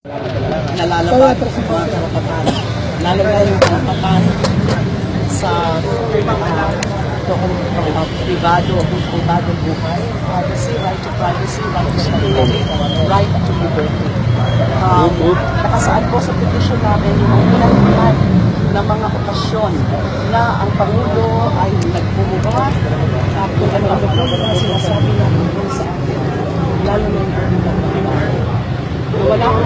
nalalabag sa mga karapatan, lalo na yung karapatan sa pribadong buhay, privacy, right to privacy, right to security, right to liberty. Nakasaad po sa petition namin yung ilan-ilan na mga okasyon na ang Pangulo ay nagpumubad at kung ano-ano na sinasabi namin sa atin, lalo na yung wala ko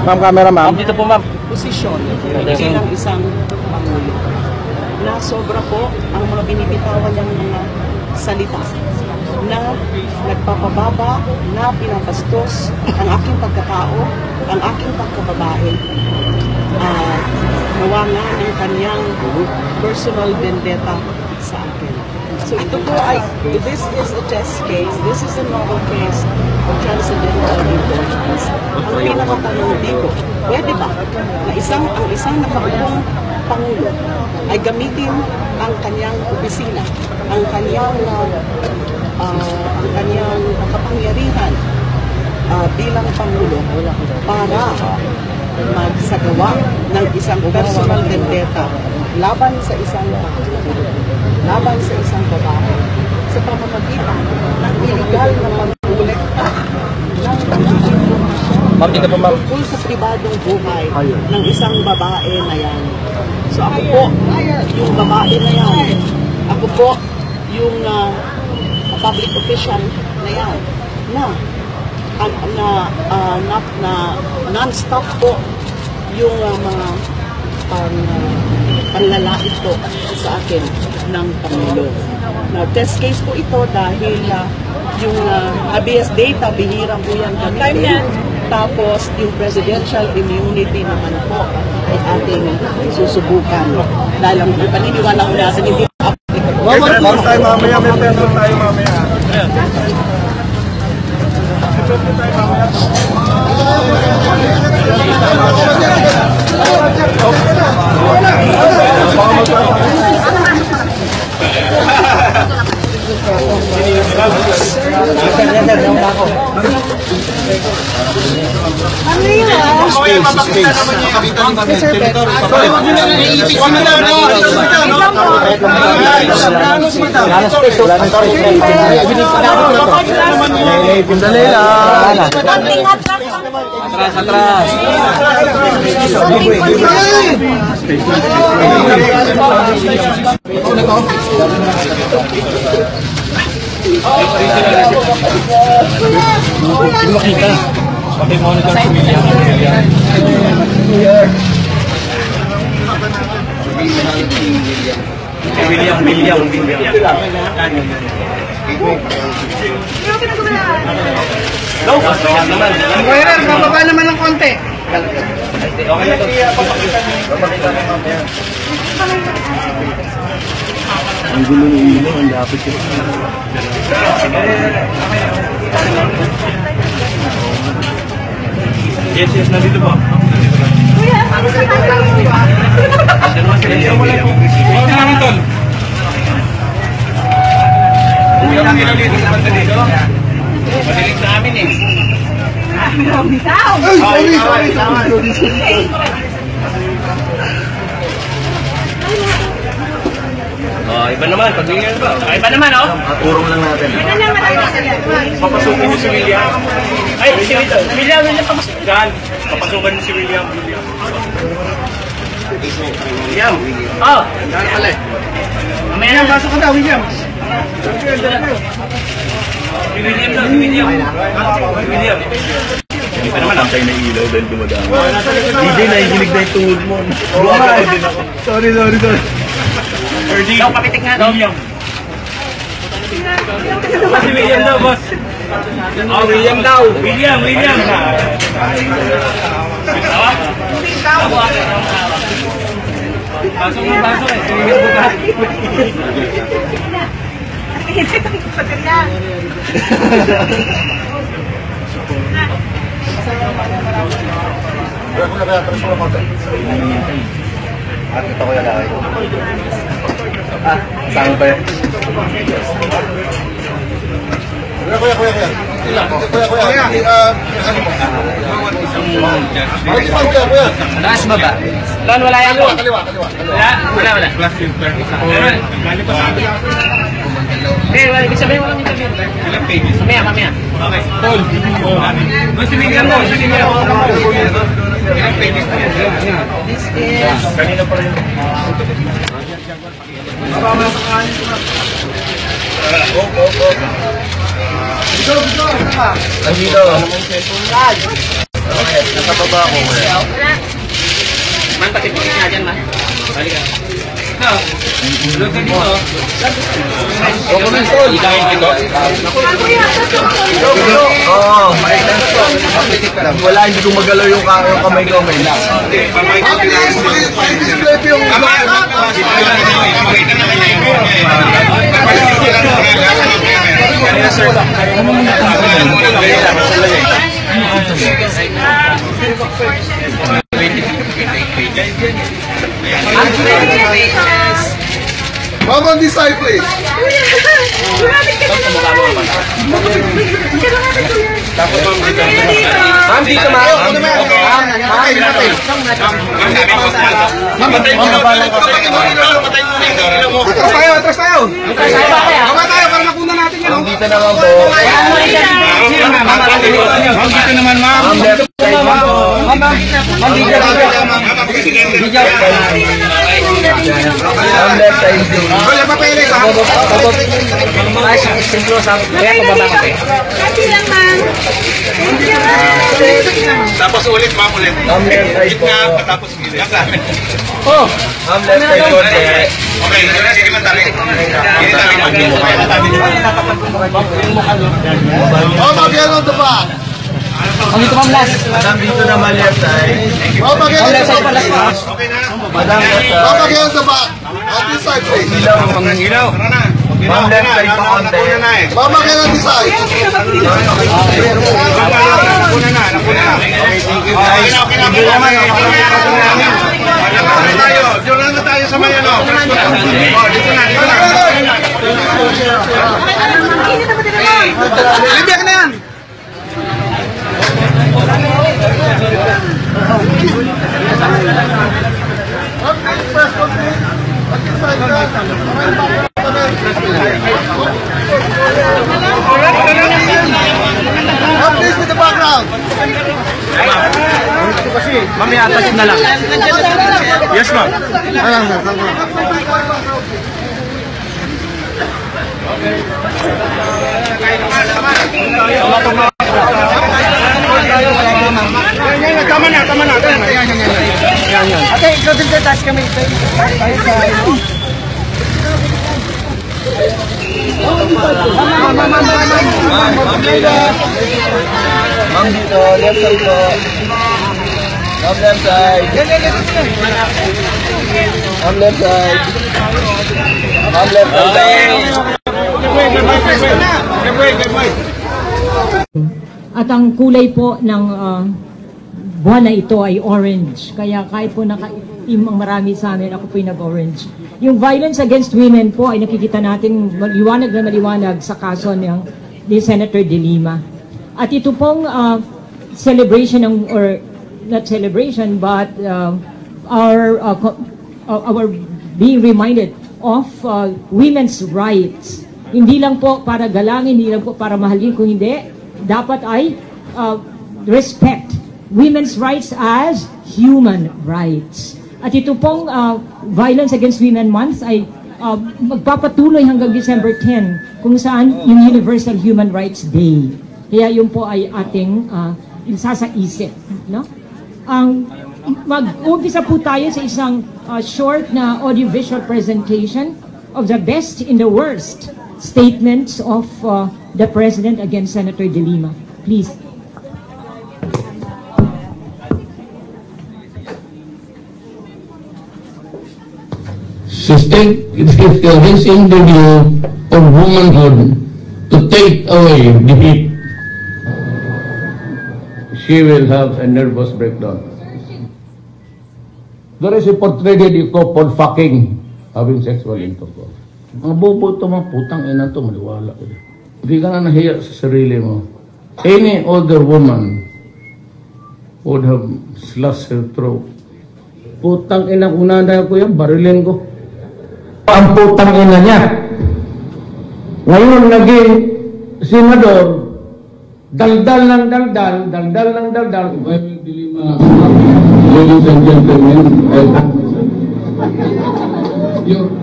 ma'am, camera ma'am. Dito po ma'am. Posisyon bilang isang Pangulo na sobra po ang mga binibitawan ng mga salita na nagpapababa, na pinapastos ang aking pagkatao, ang aking pagkababae. Nawa nga ng kanyang personal vendetta sa akin. So ito po ay, this is a test case, this is a novel case of transcendental importance. Ang pinakatanong dito, pwede ba na ang isang nakaupong Pangulo ay gamitin ang kanyang opisina, ang kanyang kapangyarihan bilang Pangulo para magsagawa ng isang personal vendetta laban sa isang babae sa pamamagitan ng illegal na pag-kolekta ng Ma'am, dito po ma'am. tungkol sa pribadong buhay ng isang babae na yan. So ako po, yung babae na yan, ako po, yung public official na yan, na non-stop po yung mga panlalait po sa akin ng Pangulo. Now, test case po ito dahil yung habeas data, bihira po yan gamitin. Tapos, yung presidential immunity naman po ay ating susubukan. Dahil ang paniniwala ko natin hindi applicable. Ma'am, tayo mamaya, may pento tayo mamaya. Atras. Hindi makita. Pati monitor si William. No, naman. Kuya, bababa naman ng konti. Okay na to. Ang gulo ng ilo, ang lapit ko. Yes, nandito po. Kuya, ano sa kanila mo ba? Ito naman tol. Uwi lang ginaw dito sa banda dito. Madilig sa amin eh. Bitaw! Sorry. Iba naman, pagbigyan ba? Iba naman, oh. Turong lang natin. Ito naman ang Papasukin mo si William. Ay, si William papasok. Saan? Papasukan mo si William. William. Oh. Saan pala eh? Mamaya na, pasok ka daw, William. William. Hindi pa naman ang tayo na ilaw dahil dumadaan. DJ, nahihilig na yung tuhod mo. Sorry. Ikaw, papitik nga daw. William. Si William daw, boss. Oh, William daw. William. Pasok eh. Tingin mo ka. At ito ko lalaki. Saan ba yan? Kuya. Taas ba ba? Doon, wala yan. Wala. Eh, wala. Ibig sabihin walang interview. Ilang pages? Mamaya. Okay. Paul. Sinigyan mo. Ilang pages na yan? This is... Kanina pa rin. Andito. Okay, nasa baba ako. Man, patipigin nga dyan, man. Balik ka. No. Look ka dito. Documentol. Oo. Wala, hindi ko magalaw yung kamay ko. May lang. Mama, this side, please. Ma'am, dito, ma'am. Atras tayo. Baba tayo para makunan natin yan. Dito naman po. Dito naman, ma'am. Ang left side mo. Ang left side mo. Wala papeles, ha? Kaya pababa ka, eh. Kasi lang, ma'am. Tapos ulit, ma'am, ulit. Ang left side po. Tapos gilid. Ang left side po. Okay, sige man tayo. Oh, mag-yan on the back. Ang dito, ma'am, last. Madam, dito naman left side. Oh, mag-yan on the Left side pa, back. last. Madam, left Oh, side. mag-yan on the back. On this side, please. Ilaw. Ma'am, left side pa konti. Oh, mag-yan on this side. Diyan na tayo sa may ano. Dito na. Libyak na yan. Please with the background. Mamaya, tasin na lang. Yes, ma'am. Tama na. Ate, ikaw din sa taas kami. Ma'am, dito. Left side po. Ma'am, left side. Ma'am, left side. Ma'am, left side. At ang kulay po ng buwan na ito ay orange. Kaya kahit po nakaitim ang marami sa amin, ako po'y nag-orange. Yung violence against women po ay nakikita natin maliwanag na maliwanag sa kaso ni Senator De Lima. At ito pong celebration, or not celebration, but our being reminded of women's rights. Hindi lang po para galangin, hindi lang po para mahalin, kung hindi, dapat ay respect women's rights as human rights. At ito pong Violence Against Women Month ay magpapatuloy hanggang December 10, kung saan yung Universal Human Rights Day. Kaya yun po ay ating isasaisip. No? Mag-umpisa po tayo sa isang short na audiovisual presentation of the best in the worst statements of the President against Senator De Lima. Please. This interview of womanhood to take away the heat. She will have a nervous breakdown. There is a portrayed couple fucking, having sexual intercourse. Mga bobo ito, mga putang ina ito, maliwala ko. Hindi ka na nahiya sa sarili mo. Any other woman would have slashed her throat. Putang ina ko nanay ko yan, barilin ko. Ang putang ina niya. Ngayon naging senador, daldal ng daldal, daldal ng daldal. Ladies and gentlemen,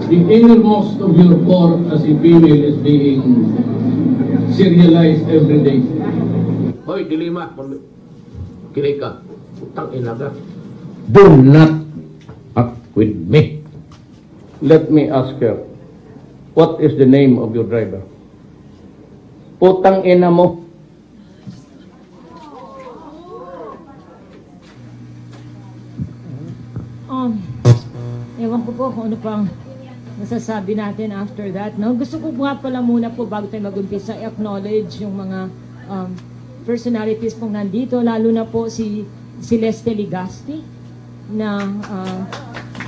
the innermost of your core as a female is being serialized every day. Hoy, dilima, kilay ka, putang ina ka. Do not act with me. Let me ask her, what is the name of your driver? Putang ina mo. Ewan ko po kung ano pang masasabi natin after that, no? Gusto ko nga pala muna po bago tayo mag-umpisa i-acknowledge yung mga personalities pong nandito, lalo na po si Celeste Ligasti na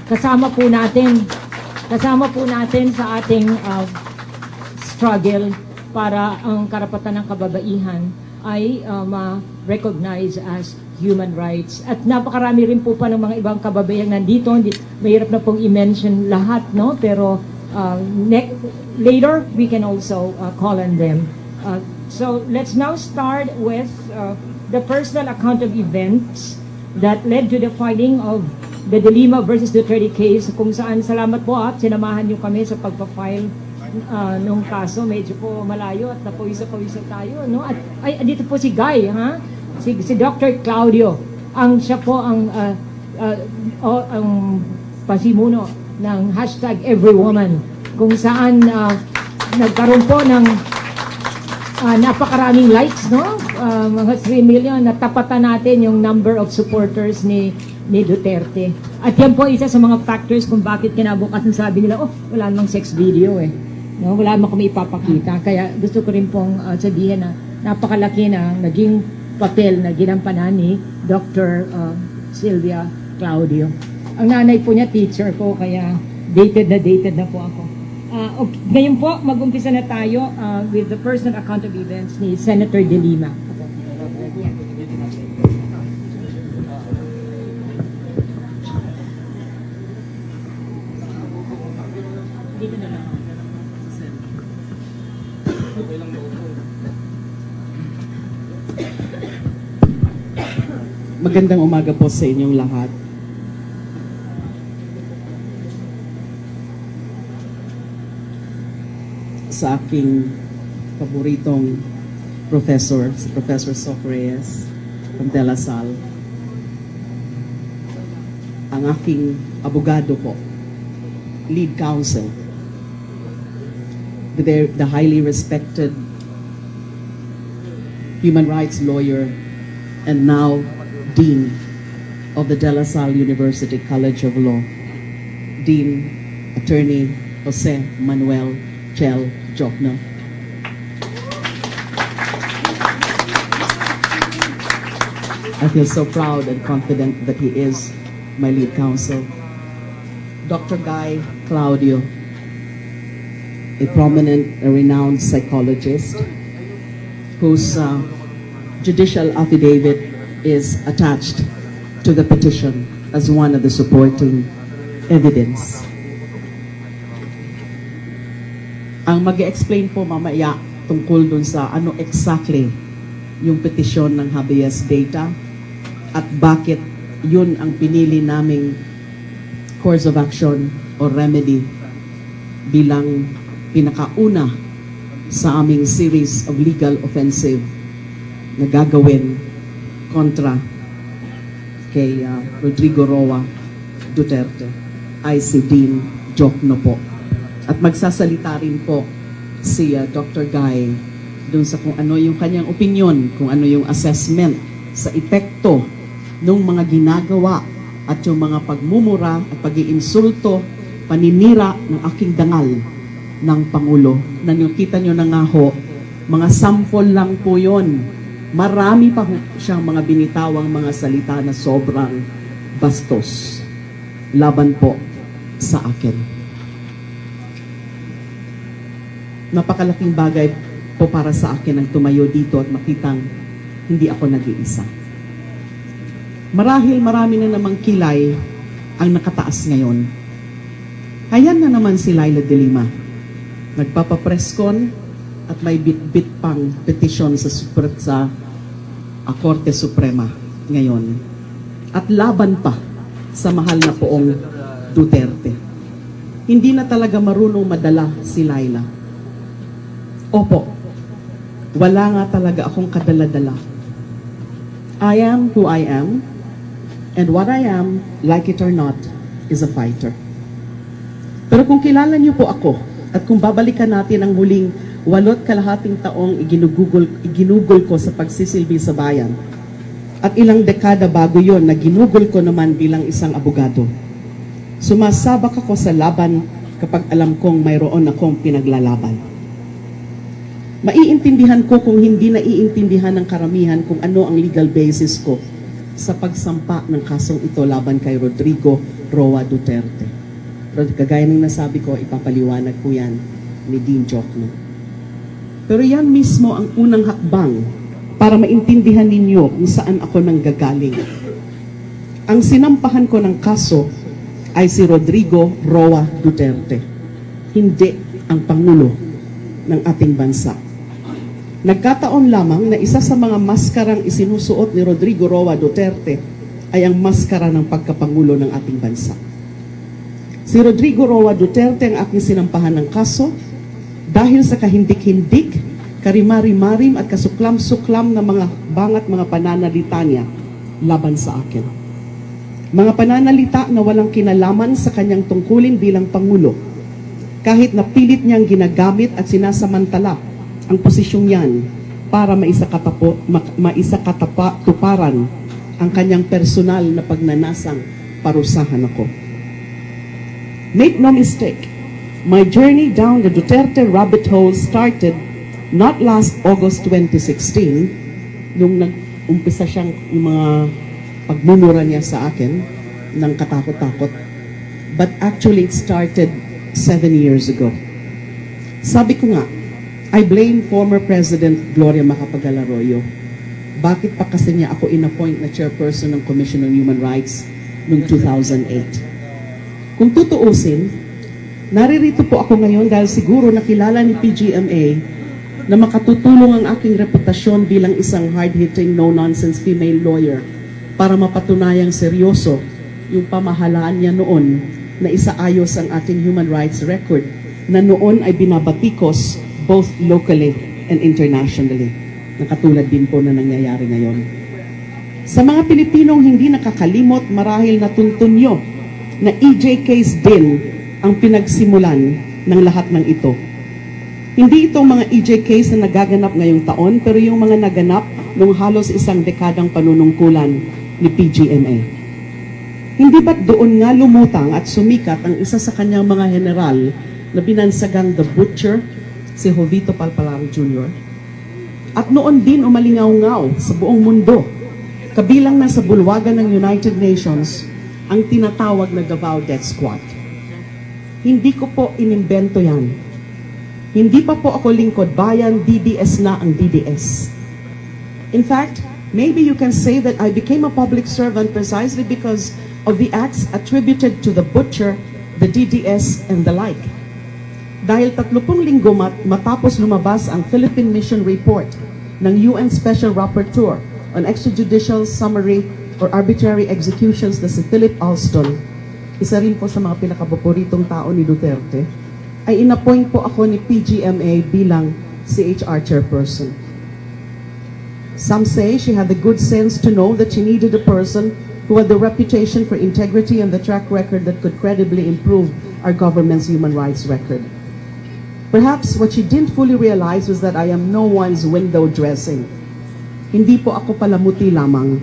kasama po natin sa ating struggle para ang karapatan ng kababaihan ay ma-recognize as human rights. At napakarami rin po pa ng mga ibang kababayan nandito. Mahirap na pong i-mention lahat, no? Pero later, we can also call on them. So let's now start with the personal account of events that led to the filing of the De Lima versus Duterte case, kung saan salamat po at sinamahan niyo kami sa pagpa-file nung kaso. Medyo po malayo at napawisa-pawisa tayo, no? At dito po si Guy, ha? Si Dr. Claudio, siya po ang pasimuno ng #everywoman, kung saan nagkaroon po ng napakaraming likes, no? Mga 3 million, natapatan natin yung number of supporters ni Duterte. At yan po isa sa mga factors kung bakit kinabukasan sabi nila, wala namang sex video eh. No? Wala namang kami ipapakita. Kaya gusto ko rin pong sabihin na napakalaki na naging papel na ginampanan ni Dr. Sylvia Claudio. Ang nanay po niya, teacher ko, kaya dated na po ako. Okay. Ngayon po, mag-umpisa na tayo with the personal account of events ni Senator De Lima. Dito na lang. Magandang umaga po sa inyong lahat. Sa aking paboritong professor, si Professor Soc Reyes from De La Salle, ang aking abogado po, lead counsel, the highly respected human rights lawyer and now Dean of the De La Salle University College of Law, Dean Attorney Jose Manuel Chel Jokno. I feel so proud and confident that he is my lead counsel. Dr. Guy Claudio, a prominent, renowned psychologist whose judicial affidavit is attached to the petition as one of the supporting evidence. Ang mag-explain po mamaya tungkol dun sa ano exactly yung petition ng habeas data at bakit yun ang pinili naming course of action or remedy bilang pinakauna sa aming series of legal offensive na gagawin kontra kay Rodrigo Roa Duterte ay si Dean Jokno po. At magsasalita rin po si Dr. Guy dun sa kung ano yung kanyang opinion, kung ano yung assessment sa epekto ng mga ginagawa at yung mga pagmumura at pag-iinsulto, paninira ng aking dangal ng Pangulo. Nakita nyo na nga ho, mga sample lang po yun. Marami pa siyang mga binitawang mga salita na sobrang bastos laban po sa akin. Napakalaking bagay po para sa akin ang tumayo dito at makitang hindi ako nag-iisa. Marahil marami na namang kilay ang nakataas ngayon. Ayan na naman si Leila de Lima. Nagpapapreskon at may bit-bit pang petisyon sa Korte Suprema ngayon. At laban pa sa mahal na poong Duterte. Hindi na talaga marunong madala si Leila. Opo, wala nga talaga akong kadala-dala. I am who I am, and what I am, like it or not, is a fighter. Pero kung kilala niyo po ako, at kung babalikan natin ang huling 8.5 taong iginugol ko sa pagsisilbi sa bayan, at ilang dekada bago yon na ginugol ko naman bilang isang abogado, sumasabak ako sa laban kapag alam kong mayroon akong pinaglalaban. Maiintindihan ko kung hindi naiintindihan ng karamihan kung ano ang legal basis ko sa pagsampa ng kasong ito laban kay Rodrigo Roa Duterte. Pero kagaya ng nasabi ko, ipapaliwanag po yan ni Dean Jokno. Pero yan mismo ang unang hakbang para maintindihan ninyo kung saan ako nanggagaling. Ang sinampahan ko ng kaso ay si Rodrigo Roa Duterte, hindi ang Pangulo ng ating bansa. Nagkataon lamang na isa sa mga maskarang isinusuot ni Rodrigo Roa Duterte ay ang maskara ng pagkapangulo ng ating bansa. Si Rodrigo Roa Duterte ang aking sinampahan ng kaso dahil sa kahindik-hindik, karimari-marim at kasuklam-suklam na mga bangat mga pananalita niya laban sa akin. Mga pananalita na walang kinalaman sa kanyang tungkulin bilang Pangulo, kahit na pilit niyang ginagamit at sinasamantala ang posisyong yan para maisakatuparan ang kanyang personal na pagnanasang parusahan ako. Make no mistake, my journey down the Duterte rabbit hole started not last August 2016, nung nag-umpisa siyang yung mga pagmumura niya sa akin ng katakot-takot, but actually it started 7 years ago. Sabi ko nga, I blame former President Gloria Macapagal Arroyo. Bakit pa kasi niya ako in-appoint na chairperson ng Commission on Human Rights noong 2008? Kung tutuusin, naririto po ako ngayon dahil siguro nakilala ni PGMA na makatutulong ang aking reputasyon bilang isang hard-hitting, no-nonsense female lawyer para mapatunayang seryoso yung pamahalaan niya noon na isaayos ang ating human rights record na noon ay binabatikos both locally and internationally. Nakatulad din po na nangyayari ngayon. Sa mga Pilipinong hindi nakakalimot, marahil natuntun nyo na EJ case din ang pinagsimulan ng lahat ng ito. Hindi itong mga EJ case na nagaganap ngayong taon, pero yung mga naganap nung halos isang dekadang panunungkulan ni PGMA. Hindi ba't doon nga lumutang at sumikat ang isa sa kanyang mga general na binansagang The Butcher, si Jovito Palpalaro Jr.? At noon din umalingaw-ngaw sa buong mundo, kabilang na sa bulwagan ng United Nations, ang tinatawag na Davao Death Squad. Hindi ko po inimbento yan. Hindi pa po ako lingkod bayan, DDS na ang DDS. In fact, maybe you can say that I became a public servant precisely because of the acts attributed to the Butcher, the DDS, and the like. Dahil 30 linggo matapos lumabas ang Philippine Mission Report ng UN Special Rapporteur on Extrajudicial Summary or Arbitrary Executions na si Philip Alston, isa rin po sa mga pinakapaboritong tao ni Duterte, ay inappoint po ako ni PGMA bilang CHR chairperson. Some say she had the good sense to know that she needed a person who had the reputation for integrity and the track record that could credibly improve our government's human rights record. Perhaps what she didn't fully realize was that I am no one's window dressing. Hindi po ako palamuti lamang.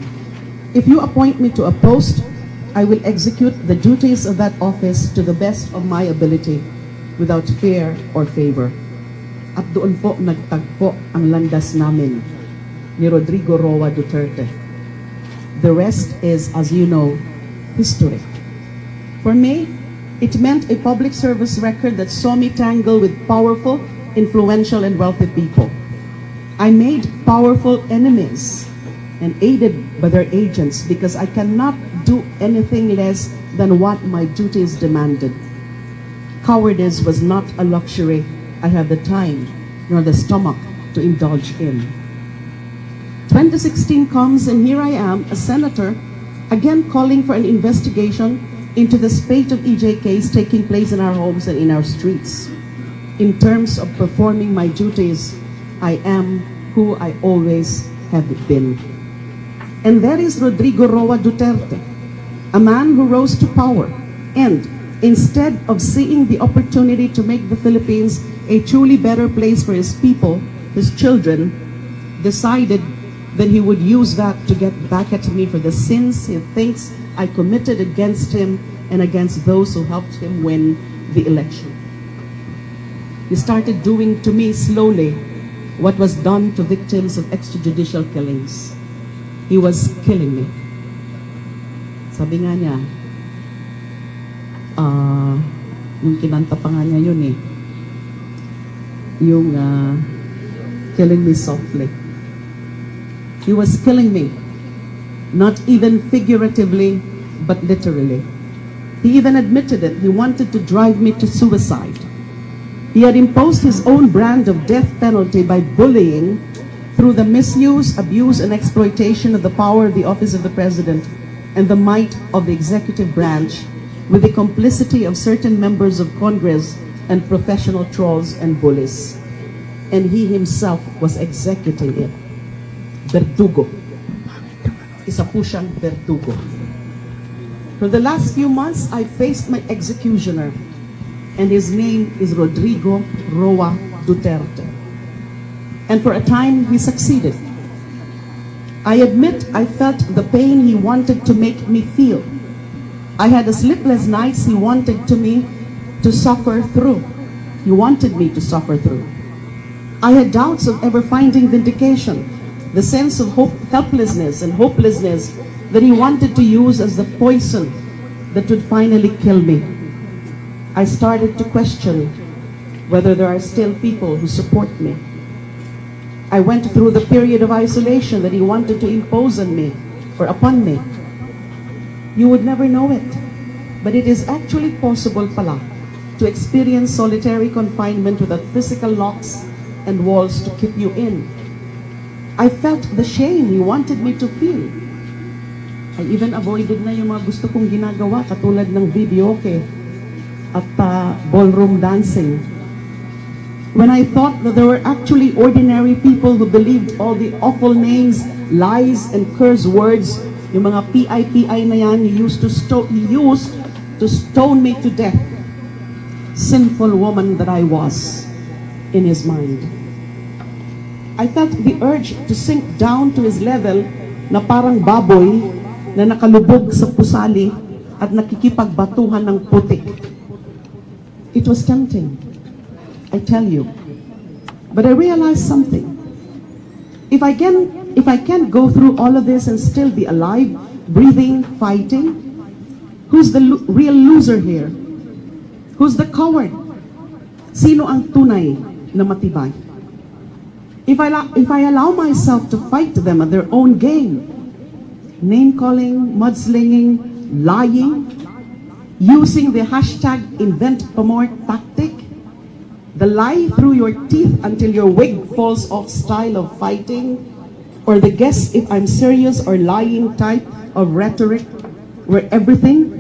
If you appoint me to a post, I will execute the duties of that office to the best of my ability without fear or favor. At doon po nagtagpo ang landas namin ni Rodrigo Roa Duterte. The rest is, as you know, history. For me, it meant a public service record that saw me tangle with powerful, influential, and wealthy people. I made powerful enemies and aided by their agents because I cannot do anything less than what my duties demanded. Cowardice was not a luxury I had the time nor the stomach to indulge in. 2016 comes and here I am, a senator, again calling for an investigation into the spate of EJKs taking place in our homes and in our streets. In terms of performing my duties, I am who I always have been. And that is Rodrigo Roa Duterte, a man who rose to power and, instead of seeing the opportunity to make the Philippines a truly better place for his people, his children, decided that he would use that to get back at me for the sins he thinks I committed against him and against those who helped him win the election. He started doing to me slowly what was done to victims of extrajudicial killings. He was killing me. Sabi nga niya, yung kinanta pa nga niya yun eh, yung killing me softly. He was killing me, not even figuratively, but literally. He even admitted it. He wanted to drive me to suicide. He had imposed his own brand of death penalty by bullying through the misuse, abuse, and exploitation of the power of the office of the president and the might of the executive branch with the complicity of certain members of Congress and professional trolls and bullies. And he himself was executing it. Verdugo. Isa po siyang verdugo. For the last few months, I faced my executioner, and his name is Rodrigo Roa Duterte. And for a time, he succeeded. I admit I felt the pain he wanted to make me feel. I had sleepless nights he wanted me to suffer through. He wanted me to suffer through. I had doubts of ever finding vindication, the sense of helplessness and hopelessness that he wanted to use as the poison that would finally kill me. I started to question whether there are still people who support me. I went through the period of isolation that he wanted to impose on me or upon me. You would never know it, but it is actually possible pala to experience solitary confinement without physical locks and walls to keep you in. I felt the shame he wanted me to feel. I even avoided na yung mga gusto kong ginagawa katulad ng videoke at ballroom dancing. When I thought that there were actually ordinary people who believed all the awful names, lies, and curse words, yung mga PI na yan, he used to stone me to death. Sinful woman that I was in his mind. I felt the urge to sink down to his level na parang baboy na nakalubog sa pusali at nakikipagbatuhan ng putik. It was tempting, I tell you. But I realized something. If I can't go through all of this and still be alive, breathing, fighting, who's the real loser here? Who's the coward? Sino ang tunay na matibay? If I allow myself to fight them at their own game, name-calling, mudslinging, lying, using the hashtag #InventPamor tactic, the lie through your teeth until your wig falls off style of fighting, or the guess if I'm serious or lying type of rhetoric where everything,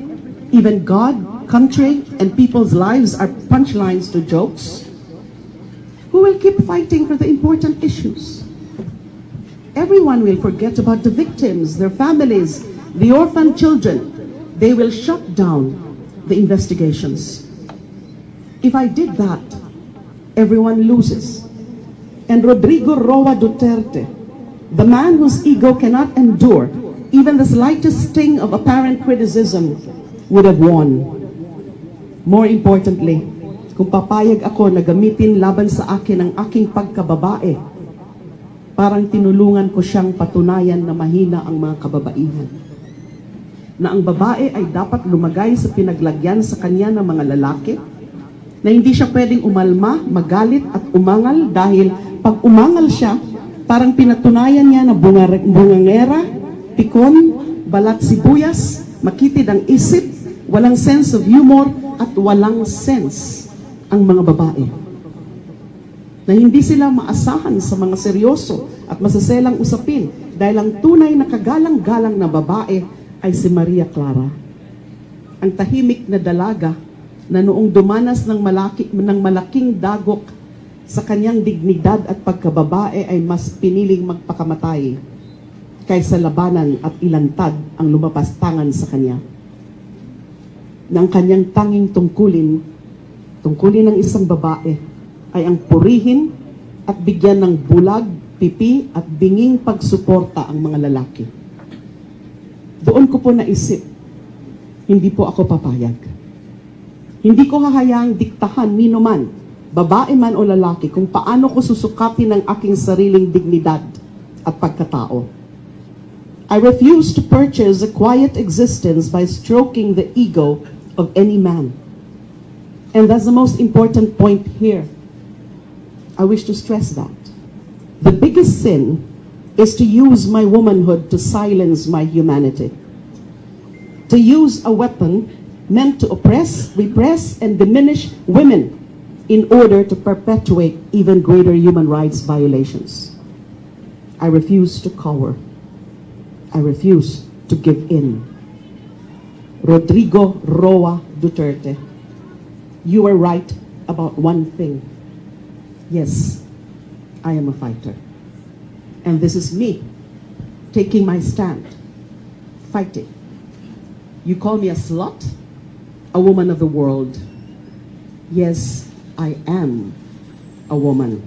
even God, country, and people's lives are punchlines to jokes, who will keep fighting for the important issues? Everyone will forget about the victims, their families, the orphan children. They will shut down the investigations. If I did that, everyone loses. And Rodrigo Roa Duterte, the man whose ego cannot endure even the slightest sting of apparent criticism, would have won. More importantly, kung papayag ako na gamitin laban sa akin ang aking pagkababae, parang tinulungan ko siyang patunayan na mahina ang mga kababaihan. Na ang babae ay dapat lumagay sa pinaglagyan sa kanya ng mga lalaki, na hindi siya pwedeng umalma, magalit at umangal dahil pag umangal siya, Parang pinatunayan niya na bungangera, pikon, balat sibuyas, makitid ang isip, walang sense of humor, at walang sense ang mga babae. Na hindi sila maasahan sa mga seryoso at masaselang usapin dahil ang tunay na kagalang-galang na babae ay si Maria Clara. Ang tahimik na dalaga na noong dumanas ng malaking dagok sa kanyang dignidad at pagkababae ay mas piniling magpakamatay kaysa labanan at ilantad ang lumapastangan sa kanya. Nang kanyang tanging tungkulin ng isang babae ay ang purihin at bigyan ng bulag, pipi at binging pagsuporta ang mga lalaki. Doon ko po naisip, hindi po ako papayag. Hindi ko hahayaang diktahan nino man, babae man o lalaki, kung paano ko susukatin ang aking sariling dignidad at pagkatao. I refuse to purchase a quiet existence by stroking the ego of any man. And that's the most important point here. I wish to stress that. The biggest sin is to use my womanhood to silence my humanity. To use a weapon meant to oppress, repress, and diminish women in order to perpetuate even greater human rights violations. I refuse to cower. I refuse to give in. Rodrigo Roa Duterte, you were right about one thing. Yes, I am a fighter. And this is me taking my stand, fighting. You call me a slut, a woman of the world. Yes, I am a woman.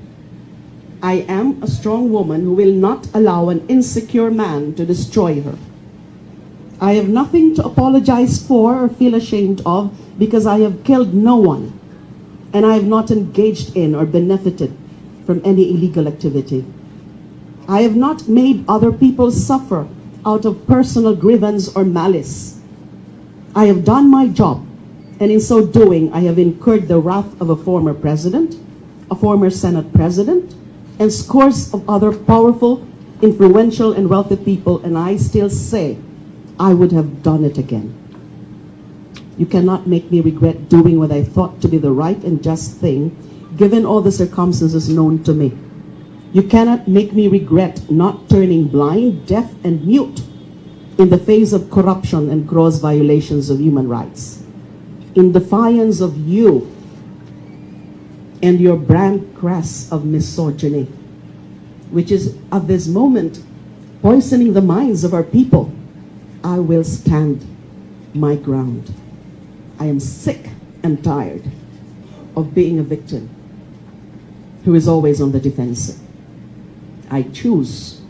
I am a strong woman who will not allow an insecure man to destroy her. I have nothing to apologize for or feel ashamed of because I have killed no one, and I have not engaged in or benefited from any illegal activity. I have not made other people suffer out of personal grievance or malice. I have done my job, and in so doing, I have incurred the wrath of a former president, a former Senate president, and scores of other powerful, influential, and wealthy people, and I still say I would have done it again. You cannot make me regret doing what I thought to be the right and just thing, given all the circumstances known to me. You cannot make me regret not turning blind, deaf, and mute in the face of corruption and gross violations of human rights. In defiance of you and your brand crest of misogyny, which is at this moment poisoning the minds of our people, I will stand my ground. I am sick and tired of being a victim who is always on the defensive. I choose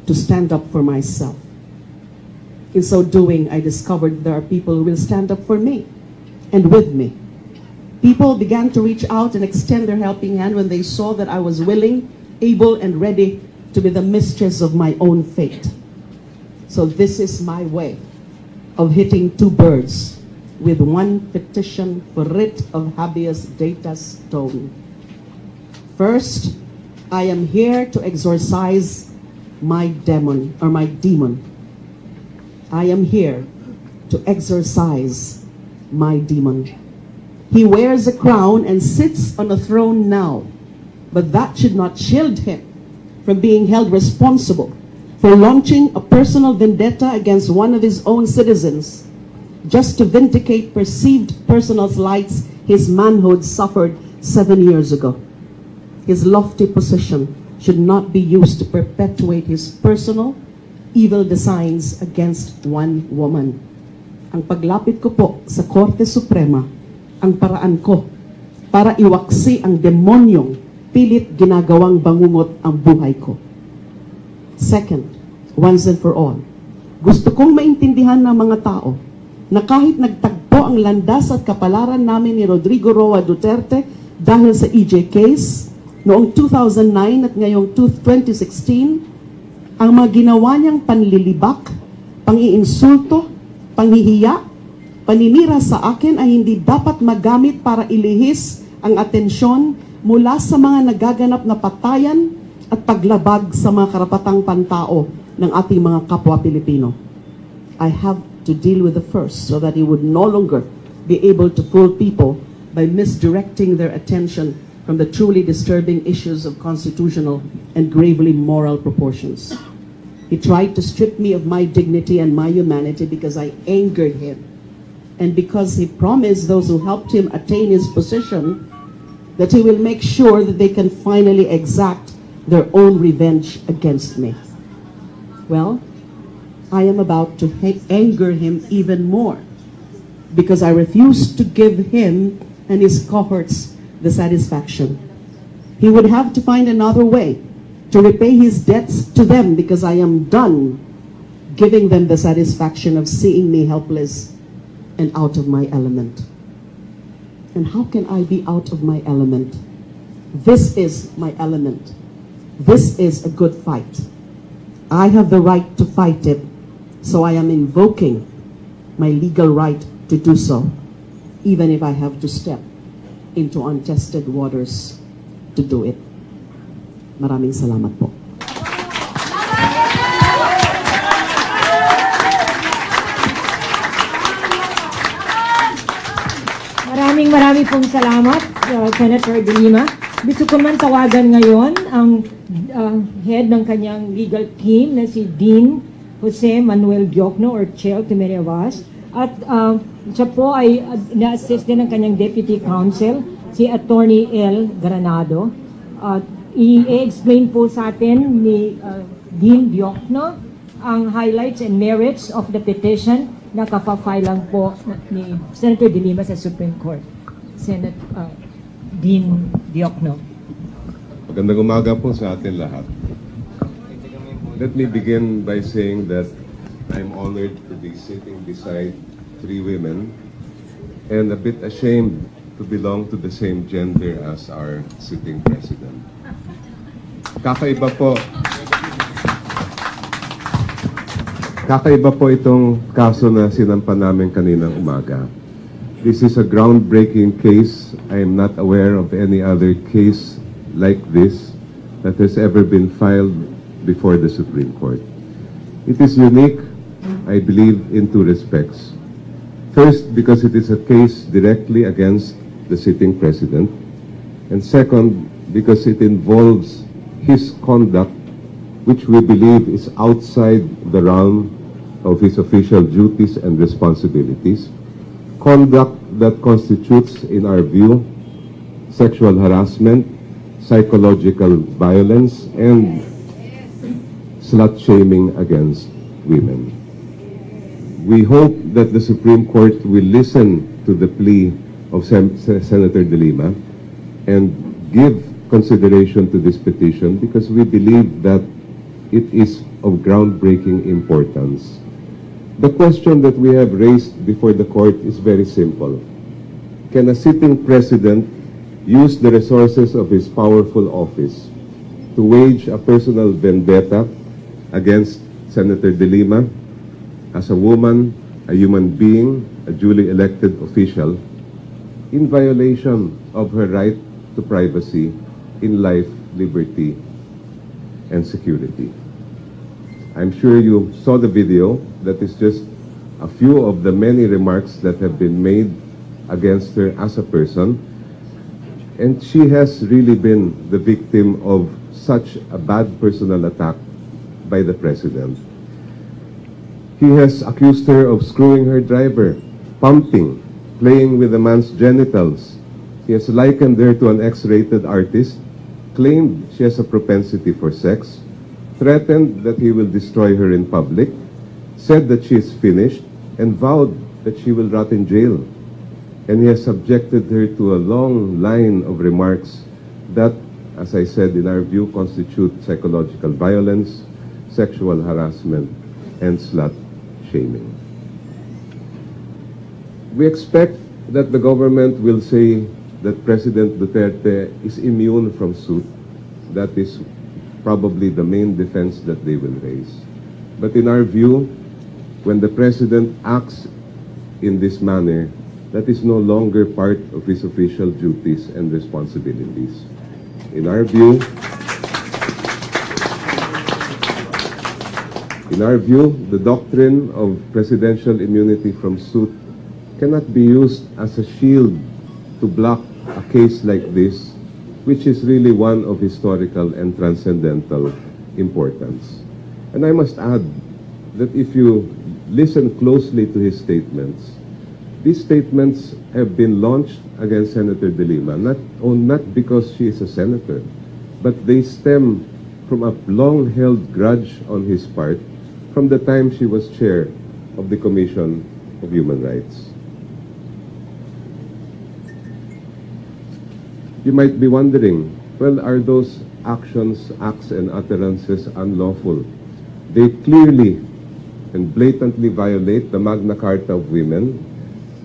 to stand up for myself. In so doing, I discovered there are people who will stand up for me and with me. People began to reach out and extend their helping hand when they saw that I was willing, able, and ready to be the mistress of my own fate. So this is my way of hitting two birds with one petition for writ of habeas data stone. First, I am here to exorcise my demon, or my demon. I am here to exorcise my demon. He wears a crown and sits on a throne now, but that should not shield him from being held responsible for launching a personal vendetta against one of his own citizens, just to vindicate perceived personal slights his manhood suffered 7 years ago. His lofty position should not be used to perpetuate his personal evil designs against one woman. Ang paglapit ko po sa Korte Suprema, ang paraan ko para iwaksi ang demonyong pilit ginagawang bangungot ang buhay ko. Second, once and for all, gusto kong maintindihan ng mga tao na kahit nagtagpo ang landas at kapalaran namin ni Rodrigo Roa Duterte dahil sa EJ case noong 2009 at ngayong 2016, ang mga ginawa niyang panlilibak, pangiinsulto, panghihiya, paninira sa akin ay hindi dapat magamit para ilihis ang atensyon mula sa mga nagaganap na patayan at paglabag sa mga karapatang pantao ng ating mga kapwa Pilipino. I have to deal with the first so that he would no longer be able to fool people by misdirecting their attention from the truly disturbing issues of constitutional and gravely moral proportions. He tried to strip me of my dignity and my humanity because I angered him, and because he promised those who helped him attain his position that he will make sure that they can finally exact their own revenge against me. Well, I am about to anger him even more because I refuse to give him and his cohorts the satisfaction. He would have to find another way to repay his debts to them because I am done giving them the satisfaction of seeing me helpless and out of my element. And how can I be out of my element? This is my element. This is a good fight. I have the right to fight it, so I am invoking my legal right to do so, even if I have to step into untested waters to do it. Maraming salamat po. Maraming pong salamat, Senator De Lima. Gusto ko man tawagan ngayon ang head ng kanyang legal team na si Dean Jose Manuel Diokno or Chel Temerevas. At siya po ay na-assist din ng kanyang Deputy Counsel, si Attorney L. Granado. I-explain po sa atin ni Dean Diokno ang highlights and merits of the petition na kapafailang po ni Senator De Lima sa Supreme Court. Senator Dean Diokno. Magandang umaga po sa atin lahat. Let me begin by saying that I'm honored to be sitting beside three women and a bit ashamed to belong to the same gender as our sitting president. Kakaiba po itong kaso na sinampan namin kaninang umaga. This is a groundbreaking case. I am not aware of any other case like this that has ever been filed before the Supreme Court. It is unique, I believe, in two respects. First, because it is a case directly against the sitting president. And second, because it involves his conduct, which we believe is outside the realm of his official duties and responsibilities, conduct that constitutes, in our view, sexual harassment, psychological violence, and slut-shaming against women. We hope that the Supreme Court will listen to the plea of Senator De Lima and give consideration to this petition because we believe that it is of groundbreaking importance. The question that we have raised before the court is very simple. Can a sitting president use the resources of his powerful office to wage a personal vendetta against Senator De Lima as a woman, a human being, a duly elected official, in violation of her right to privacy in life, liberty, and security? I'm sure you saw the video. That is just a few of the many remarks that have been made against her as a person. And she has really been the victim of such a bad personal attack by the president. He has accused her of screwing her driver, pumping, playing with a man's genitals. He has likened her to an X-rated artist, claimed she has a propensity for sex, threatened that he will destroy her in public, said that she is finished, and vowed that she will rot in jail. And he has subjected her to a long line of remarks that, as I said, in our view, constitute psychological violence, sexual harassment, and slut-shaming. We expect that the government will say that President Duterte is immune from suit. That is probably the main defense that they will raise. But in our view, when the president acts in this manner, that is no longer part of his official duties and responsibilities. In our view, In our view, the doctrine of presidential immunity from suit cannot be used as a shield to block a case like this, which is really one of historical and transcendental importance. And I must add that if you listen closely to his statements, these statements have been launched against Senator De Lima, not because she is a senator, but they stem from a long-held grudge on his part from the time she was chair of the Commission of Human Rights. You might be wondering, well, are those actions, acts, and utterances unlawful? They clearly and blatantly violate the Magna Carta of Women.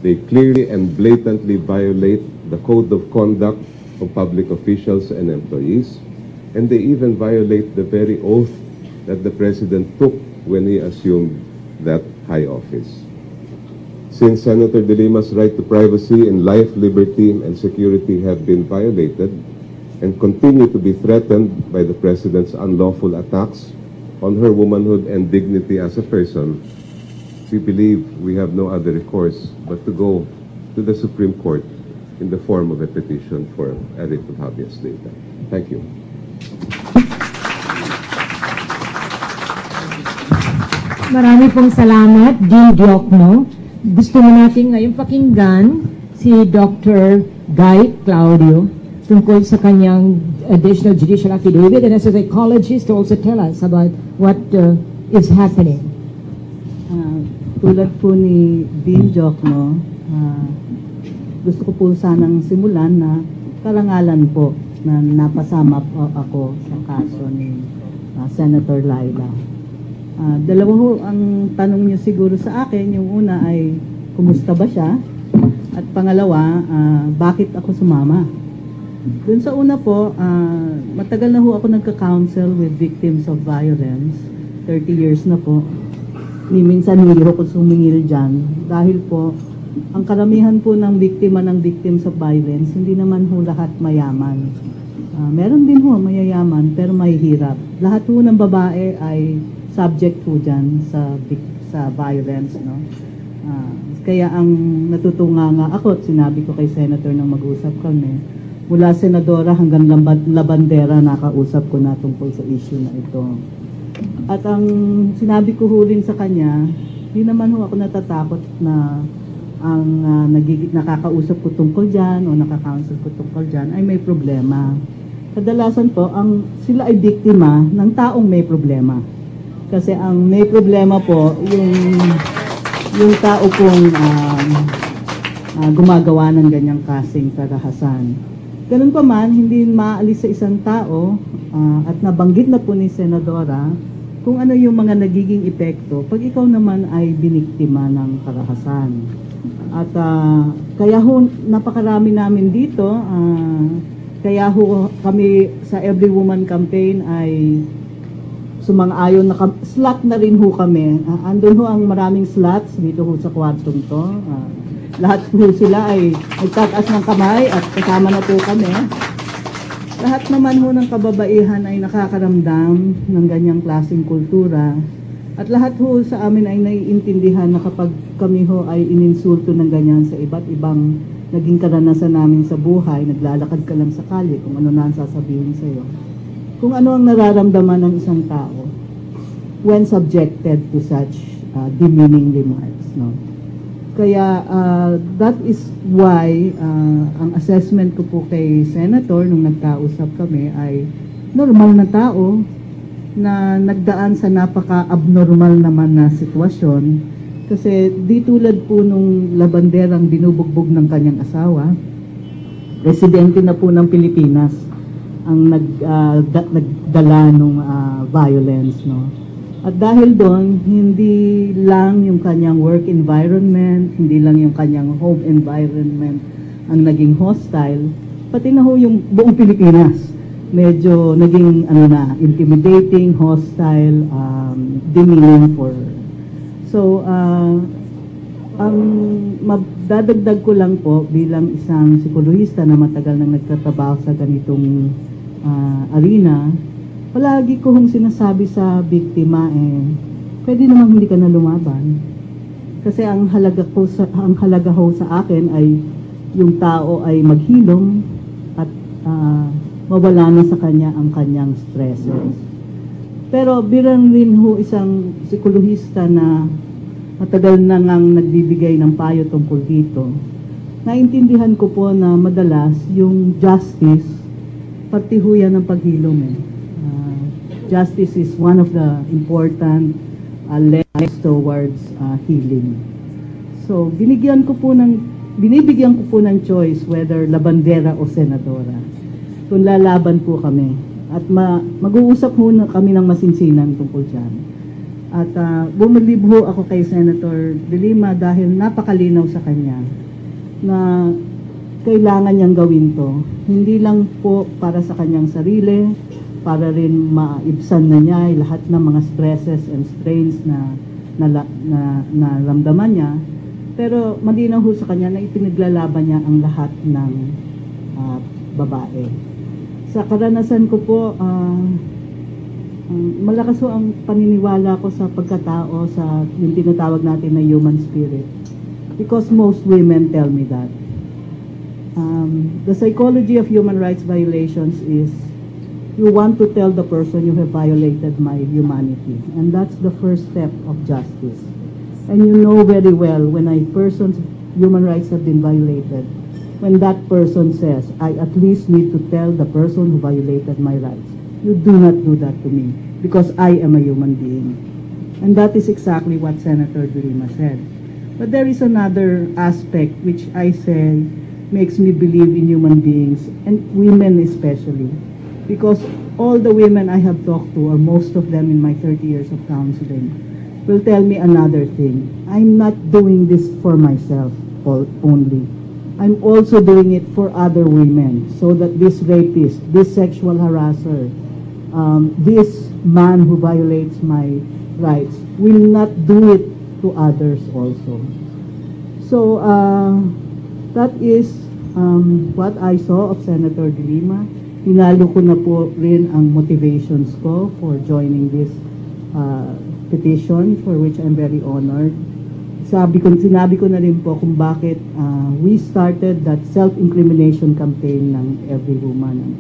They clearly and blatantly violate the Code of Conduct of Public Officials and Employees. And they even violate the very oath that the President took when he assumed that high office. Since Senator De Lima's right to privacy and life, liberty, and security have been violated and continue to be threatened by the President's unlawful attacks on her womanhood and dignity as a person, we believe we have no other recourse but to go to the Supreme Court in the form of a petition for a writ of habeas data. Thank you. Marami pong salamat, Dean Diokno. Gusto na natin ngayon pakinggan si Dr. Guy Claudio tungkol sa kanyang additional judicial affidavit, and as a psychologist to also tell us about what is happening. Tulad po ni Dean Diokno, gusto ko po sanang simulan na karangalan po na napasama po ako sa kaso ni Senator Laila. Dalawa ho ang tanong niyo siguro sa akin. Yung una ay, kumusta ba siya? At pangalawa, bakit ako sumama? Doon sa una po, matagal na ho ako nagka-counsel with victims of violence. 30 years na po. Minsan hindi ho ako sumingil dyan. Dahil po, ang karamihan po ng biktima ng victims of violence, hindi naman ho lahat mayaman. Meron din ho mayayaman, pero mahihirap. Lahat ho ng babae ay subject po dyan sa violence, no? Kaya ang natutunga nga ako, at sinabi ko kay Senator nang mag-usap kami, mula senadora hanggang labandera, nakausap ko na tungkol sa issue na ito. At ang sinabi ko rin sa kanya, hindi naman ho ako natatakot na ang nakakausap ko tungkol dyan o nakaka-counsel ko tungkol dyan ay may problema. Kadalasan po, sila ay biktima ng taong may problema. Kasi ang may problema po, yung tao pong gumagawa ng ganyang kasing karahasan. Ganun pa man, hindi maalis sa isang tao, at nabanggit na po ni Senadora, kung ano yung mga nagiging epekto pag ikaw naman ay biniktima ng karahasan. At kaya ho, napakarami namin dito, kaya ho kami sa Every Woman Campaign ay sumang-ayon na slot na rin ho kami. Andun ho ang maraming slots dito ho sa kwartong to. Lahat ho sila ay nagtataas ng kamay at kasama na po kami. Lahat naman ho ng kababaihan ay nakakaramdam ng ganyang klaseng kultura. At lahat ho sa amin ay naiintindihan na kapag kami ho ay ininsulto ng ganyan sa iba't ibang naging karanasan namin sa buhay, naglalakad ka lang sa kalye kung ano na ang sasabihin sa'yo. Kung ano ang nararamdaman ng isang tao when subjected to such demeaning remarks, no? Kaya that is why ang assessment ko po kay Senator nung nagkausap kami ay normal na tao na nagdaan sa napaka-abnormal naman na sitwasyon. Kasi di tulad po nung labanderang binubugbog ng kanyang asawa, residente na po ng Pilipinas ang nagdala ng violence, no? At dahil doon, hindi lang yung kanyang work environment, hindi lang yung kanyang home environment ang naging hostile, pati na ho yung buong Pilipinas. Medyo naging intimidating, hostile, demeaning for her. So, ang dadagdag ko lang po bilang isang psikologista na matagal nang nagtatrabaho sa ganitong arena, palagi ko hong sinasabi sa biktima pwede namang hindi ka na lumaban. Kasi ang halaga ho sa akin ay yung tao ay maghilom at mawala na sa kanya ang kanyang stresses. Pero bilang rin ho isang psikolohista na matagal na ngang nagbibigay ng payo tungkol dito, naintindihan ko po na madalas yung justice, pati ho yan ng paghilom eh. Justice is one of the important lines towards healing. So, binibigyan ko po ng choice whether labandera o senadora. Kung lalaban po kami. At mag-uusap ho na kami ng masinsinan tungkol dyan. At bumilib ho ako kay Senator De Lima dahil napakalinaw sa kanya na kailangan niyang gawin to. Hindi lang po para sa kanyang sarili, para rin maibsan na niya lahat ng mga stresses and strains na naramdaman niya. Pero malinaw ho sa kanya na ipinaglalaban niya ang lahat ng babae. Sa karanasan ko po, malakas ho ang paniniwala ko sa pagkatao, sa yung tinatawag natin na human spirit. Because most women tell me that. The psychology of human rights violations is you want to tell the person you have violated my humanity. And that's the first step of justice. And you know very well when a person's human rights have been violated, when that person says, I at least need to tell the person who violated my rights, you do not do that to me because I am a human being. And that is exactly what Senator De Lima said. But there is another aspect which I say makes me believe in human beings, and women especially. Because all the women I have talked to, or most of them in my 30 years of counseling, will tell me another thing. I'm not doing this for myself only. I'm also doing it for other women, so that this rapist, this sexual harasser, this man who violates my rights will not do it to others also. So that is what I saw of Senator De Lima. Hinalo ko na po rin ang motivations ko for joining this petition, for which I'm very honored. Sinabi ko na rin po kung bakit we started that self-incrimination campaign ng Every Woman.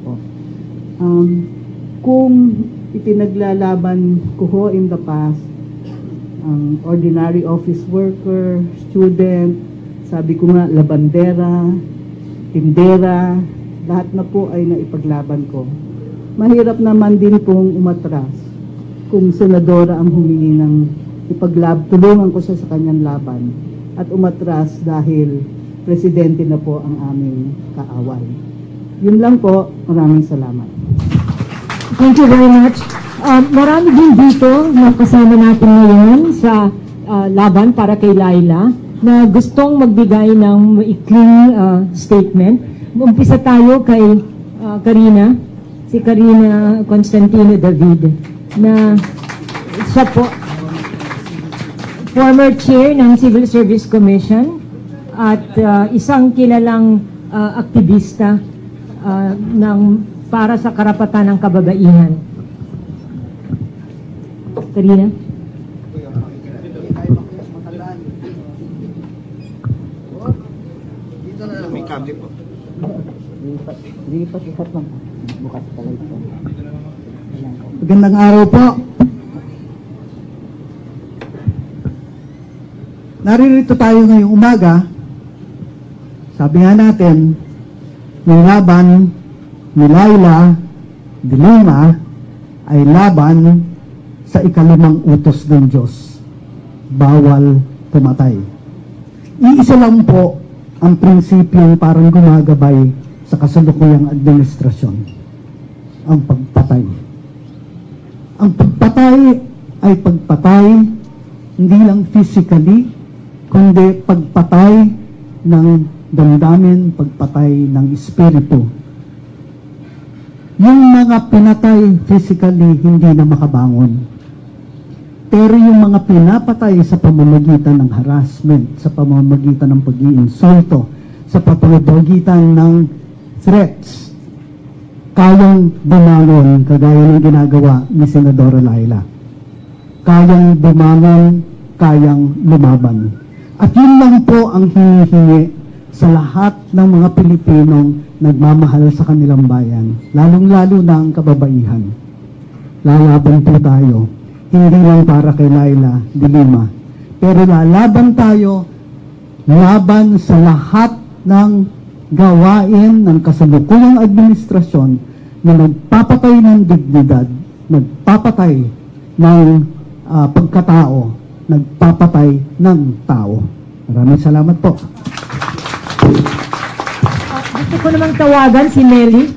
Kung ipinaglalaban ko ho in the past, ang ordinary office worker, student, sabi ko nga, labandera, tindera, lahat na po ay naipaglaban ko. Mahirap naman din pong umatras kung senadora ang humingi ng tulungan ko siya sa kanyang laban at umatras dahil presidente na po ang aming kaaway. Yun lang po, maraming salamat. Thank you very much. Marami din dito na kasama natin ngayon sa laban para kay Laila na gustong magbigay ng maikling statement. Umpisa tayo kay Karina, si Karina Constantino David, na siya po former chair ng Civil Service Commission at isang kilalang aktivista para sa karapatan ng kababaihan. Karina? May kable po. Lipat ikat lang. Bukas pala ito. Magandang araw po. Naririto tayo ngayong umaga. Sabi nga natin, yung laban ni Laila De Lima ay laban sa ikalimang utos ng Diyos. Bawal pumatay. Iisa lang po ang prinsipyong parang gumagabay sa kasalukuyang administrasyon. Ang pagpatay. Ang pagpatay ay pagpatay hindi lang physically, kundi pagpatay ng damdamin, pagpatay ng espiritu. Yung mga pinatay physically, hindi na makabangon. Pero yung mga pinapatay sa pamamagitan ng harassment, sa pamamagitan ng pag-iinsulto, sa pamamagitan ng threats, kayang bumangon kagaya ng ginagawa ni Senadora Laila. kayang bumangon, kayang lumaban. At yun lang po ang hinihingi sa lahat ng mga Pilipinong nagmamahal sa kanilang bayan, lalong-lalo na ang kababaihan. Lalaban po tayo, hindi lang para kay Laila de Lima, pero lalaban tayo laban sa lahat ng gawain ng kasalukuyang administrasyon na nagpapatay ng dignidad, nagpapatay ng pagkatao, nagpapatay ng tao. Maraming salamat po. Gusto ko namang tawagan si Nelly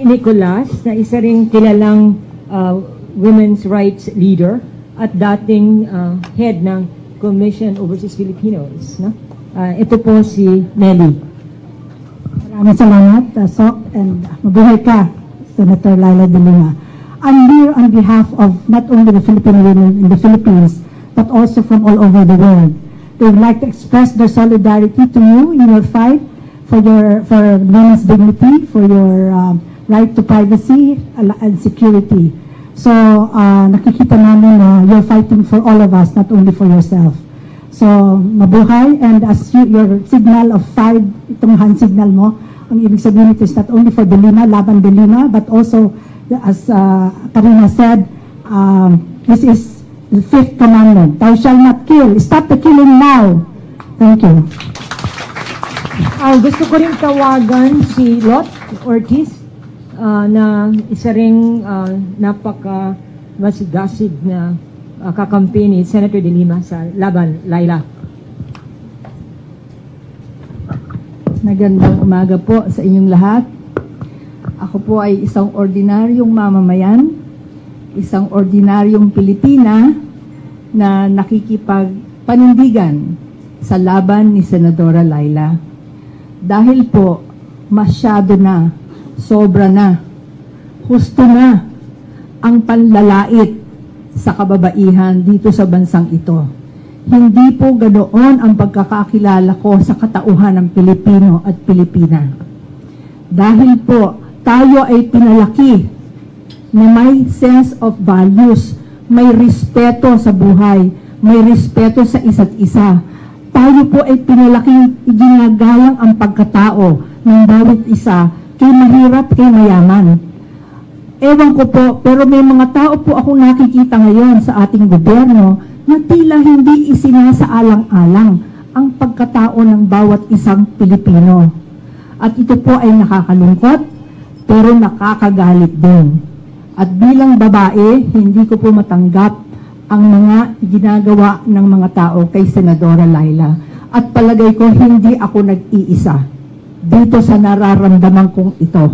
Nicolas, na isa ring kilalang women's rights leader at dating head ng Commission Overseas Filipinos. No? Ito po si Nelly. Maraming salamat, Sok, and mabuhay ka, Senator Laila de Lima. I'm here on behalf of not only the Philippine women in the Philippines, but also from all over the world. They would like to express their solidarity to you in your fight for women's dignity, for your right to privacy and security. So, nakikita namin na you're fighting for all of us, not only for yourself. So, mabuhay, and as your signal of 5, itong hand signal mo, ang ibig sabihin ito is not only for de Lima, laban de Lima, but also, as Karina said, this is the 5th commandment. Thou shalt not kill. Stop the killing now. Thank you. Gusto ko rin tawagan si Lot Ortiz, na isa ring napaka-masigasig na kakampi ni Senator de Lima sa laban, Laila. Magandang umaga po sa inyong lahat. Ako po ay isang ordinaryong mamamayan, isang ordinaryong Pilipina na nakikipagpanindigan sa laban ni Senadora Laila. Dahil po, masyado na, sobra na, husto na ang panlalait sa kababaihan dito sa bansang ito. Hindi po ganoon ang pagkakakilala ko sa katauhan ng Pilipino at Pilipina. Dahil po, tayo ay pinalaki na may sense of values, may respeto sa buhay, may respeto sa isa't isa. Tayo po ay pinalaking iginagalang ang pagkatao ng bawat isa, kay mahirap, kay mayaman. Ewan ko po, pero may mga tao po akong nakikita ngayon sa ating gobyerno na tila hindi isinasaalang-alang ang pagkatao ng bawat isang Pilipino. At ito po ay nakakalungkot, pero nakakagalit din. At bilang babae, hindi ko po matanggap ang mga ginagawa ng mga tao kay Senadora Laila. At palagay ko, hindi ako nag-iisa dito sa nararamdaman kong ito.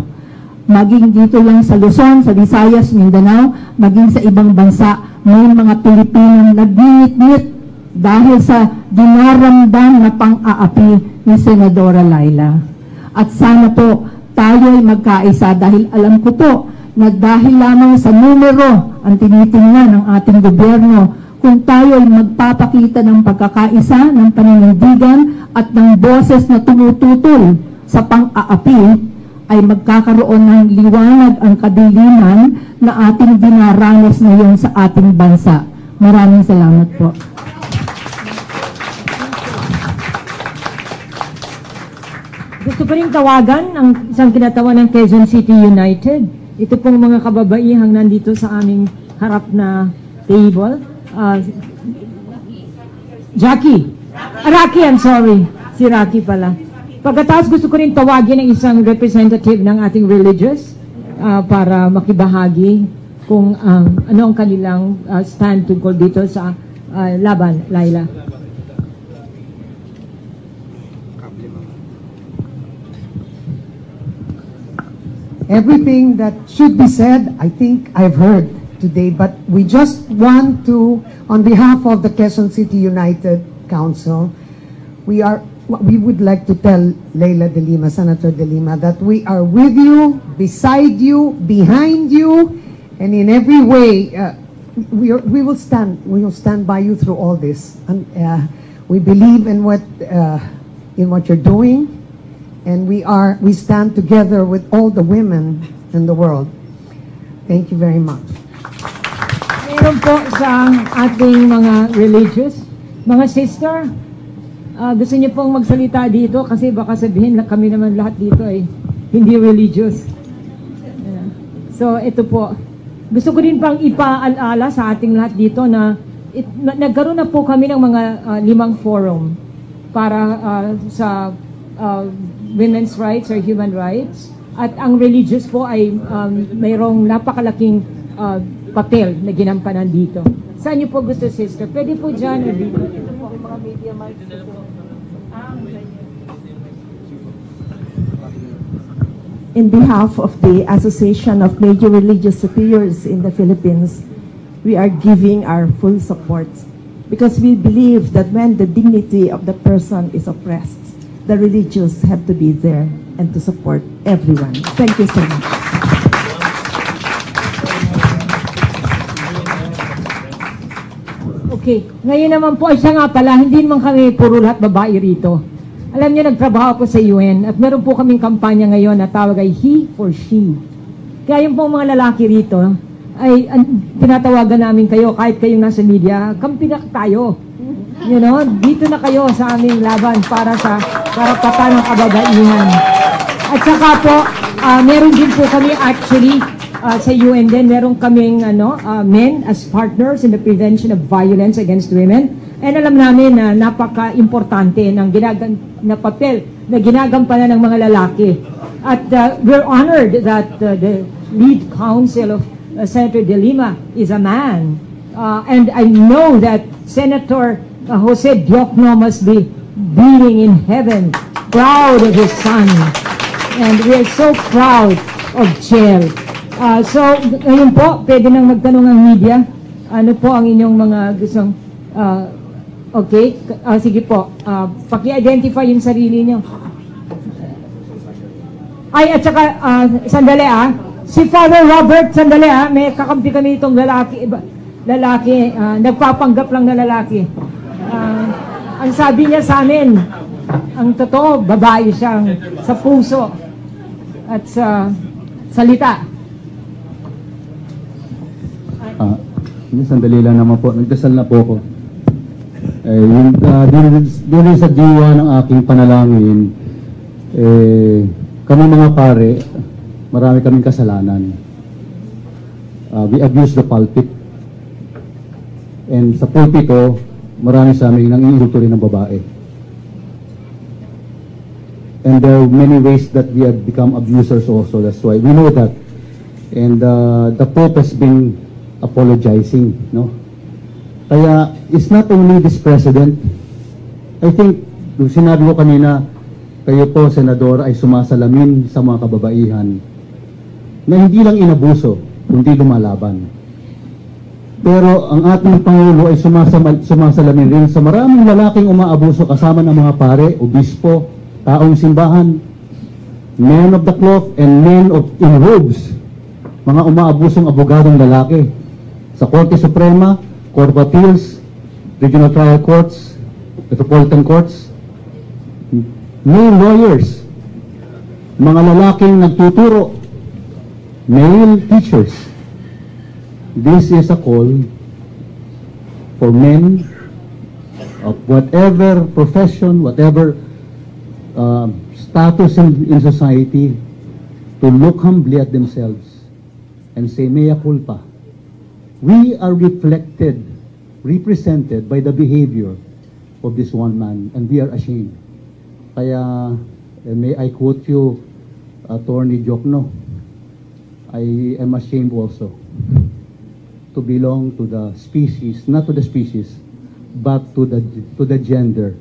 Maging dito lang sa Luzon, sa Visayas, Mindanao, maging sa ibang bansa, may mga Pilipinong nag-ngit-ngit dahil sa dinaramdam na pang-aapi ni Senadora Laila. At sana po tayo ay magkaisa dahil alam ko po na dahil lamang sa numero ang tinitingnan ng ating gobyerno, kung tayo ay magpapakita ng pagkakaisa, ng paninindigan at ng boses na tumututol sa pang-aapi, ay magkakaroon ng liwanag ang kadiliman na ating dinaranas ngayon sa ating bansa. Maraming salamat po. Gusto ko rin tawagan ang isang kinatawan ng Quezon City United. Ito pong mga kababaihang nandito sa aming harap na table. Rocky, I'm sorry. Si Rocky pala. Pagkatapos gusto ko rin tawagin ang isang representative ng ating religious para makibahagi kung ano ang kanilang stand tungkol dito sa laban, Laila. Everything that should be said, I think I've heard today, but we just want to, on behalf of the Quezon City United Council, we would like to tell Laila de Lima, Senator de Lima, that we are with you, beside you, behind you, and in every way, we will stand by you through all this. And we believe in what you're doing. And we stand together with all the women in the world. Thank you very much. meron po sa ating mga religious, mga sister, gusto niyo pong magsalita dito kasi baka sabihin na kami naman lahat dito ay hindi religious. So ito po, gusto ko din pang ipaalala sa ating lahat dito na nagkaroon na po kami ng mga 5 forum para sa women's rights or human rights. At ang religious po ay mayroong napakalaking papel na ginampanan dito. Saan niyo po gusto, sister? Pwede po dyan o dito. Ito po ang mga media mics. In behalf of the Association of Major Religious Superiors in the Philippines, we are giving our full support because we believe that when the dignity of the person is oppressed, the religious have to be there and to support everyone. Thank you so much. Okay, ngayon naman po, siya nga pala, hindi naman kami puro lahat babae rito. Alam niyo, nagtrabaho ako sa UN at meron po kaming kampanya ngayon na tawag ay He for She. Kaya yung po mga lalaki rito, ay tinatawagan namin kayo, kahit kayong nasa media, kampi na tayo. You know, dito na kayo sa aming laban para sa karapatan ng kababaihan. At saka po, meron din po kami actually sa UN din, meron kaming men as partners in the prevention of violence against women. And alam namin na napaka-importante ng na papel na ginagampanan ng mga lalaki. At we're honored that the lead counsel of Senator De Lima is a man. And I know that Senator Jose Diokno must be being in heaven, proud of his son. And we are so proud of Chel. So, ngayon po, pwede nang magtanong ang media. Ano po ang inyong mga gustong... okay, sige po. Paki-identify yung sarili nyo. Ay, at saka, sandali si Father Robert, sandali may kakampi kami itong lalaki, nagpapanggap lang na lalaki. Ang sabi niya sa amin, ang totoo, babae siyang sa puso at sa salita. Sandali lang naman po, nagdasal na po ako. Dito sa diwa ng aking panalangin, kami mga pare, marami kaming kasalanan. We abuse the pulpit. And sa pulpito, marami sa amin nang iinulto rin ng babae. And there are many ways that we have become abusers also. That's why we know that. And the Pope has been apologizing, no? Kaya, it's not only this president. I think, yung sinabi ko kanina, kayo po, Senador, ay sumasalamin sa mga kababaihan na hindi lang inabuso, kundi lumalaban. Pero ang ating Pangulo ay sumasalamin rin sa maraming lalaking umaabuso kasama ng mga pare, obispo, taong simbahan, men of the cloth and men in robes, mga umaabusong abogadong lalaki sa Korte Suprema, Court of Appeals, Regional Trial Courts, Metropolitan Courts, male lawyers, mga lalaking nagtuturo, male teachers. This is a call for men of whatever profession, whatever status in society, to look humbly at themselves and say, mea culpa. We are represented by the behavior of this one man, and we are ashamed. Kaya, may I quote you, Attorney Diokno, I am ashamed also to belong to the species, not to the species, but to the gender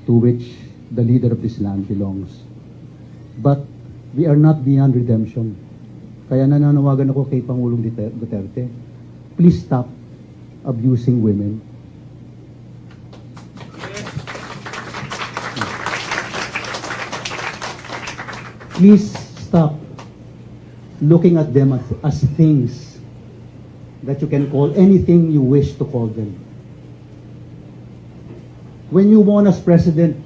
to which the leader of this land belongs. But we are not beyond redemption. Kaya nananawagan ako kay Pangulong Duterte, please stop abusing women. Please stop looking at them as things that you can call anything you wish to call them. When you won as president,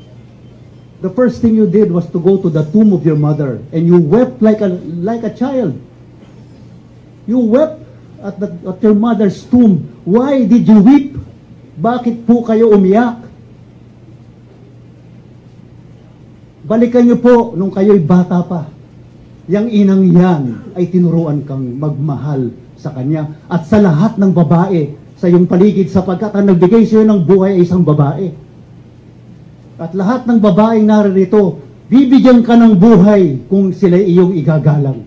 the first thing you did was to go to the tomb of your mother, and you wept like a child. You wept at your mother's tomb Why did you weep? Bakit po kayo umiyak? Balikan niyo po nung kayo'y bata pa. Yang inang yan ay tinuruan kang magmahal sa kanya at sa lahat ng babae sa iyong paligid sapagkat ang nagbigay sa iyo ng buhay ay isang babae. At lahat ng babaeng naririto, bibigyan ka ng buhay kung sila iyong igagalang.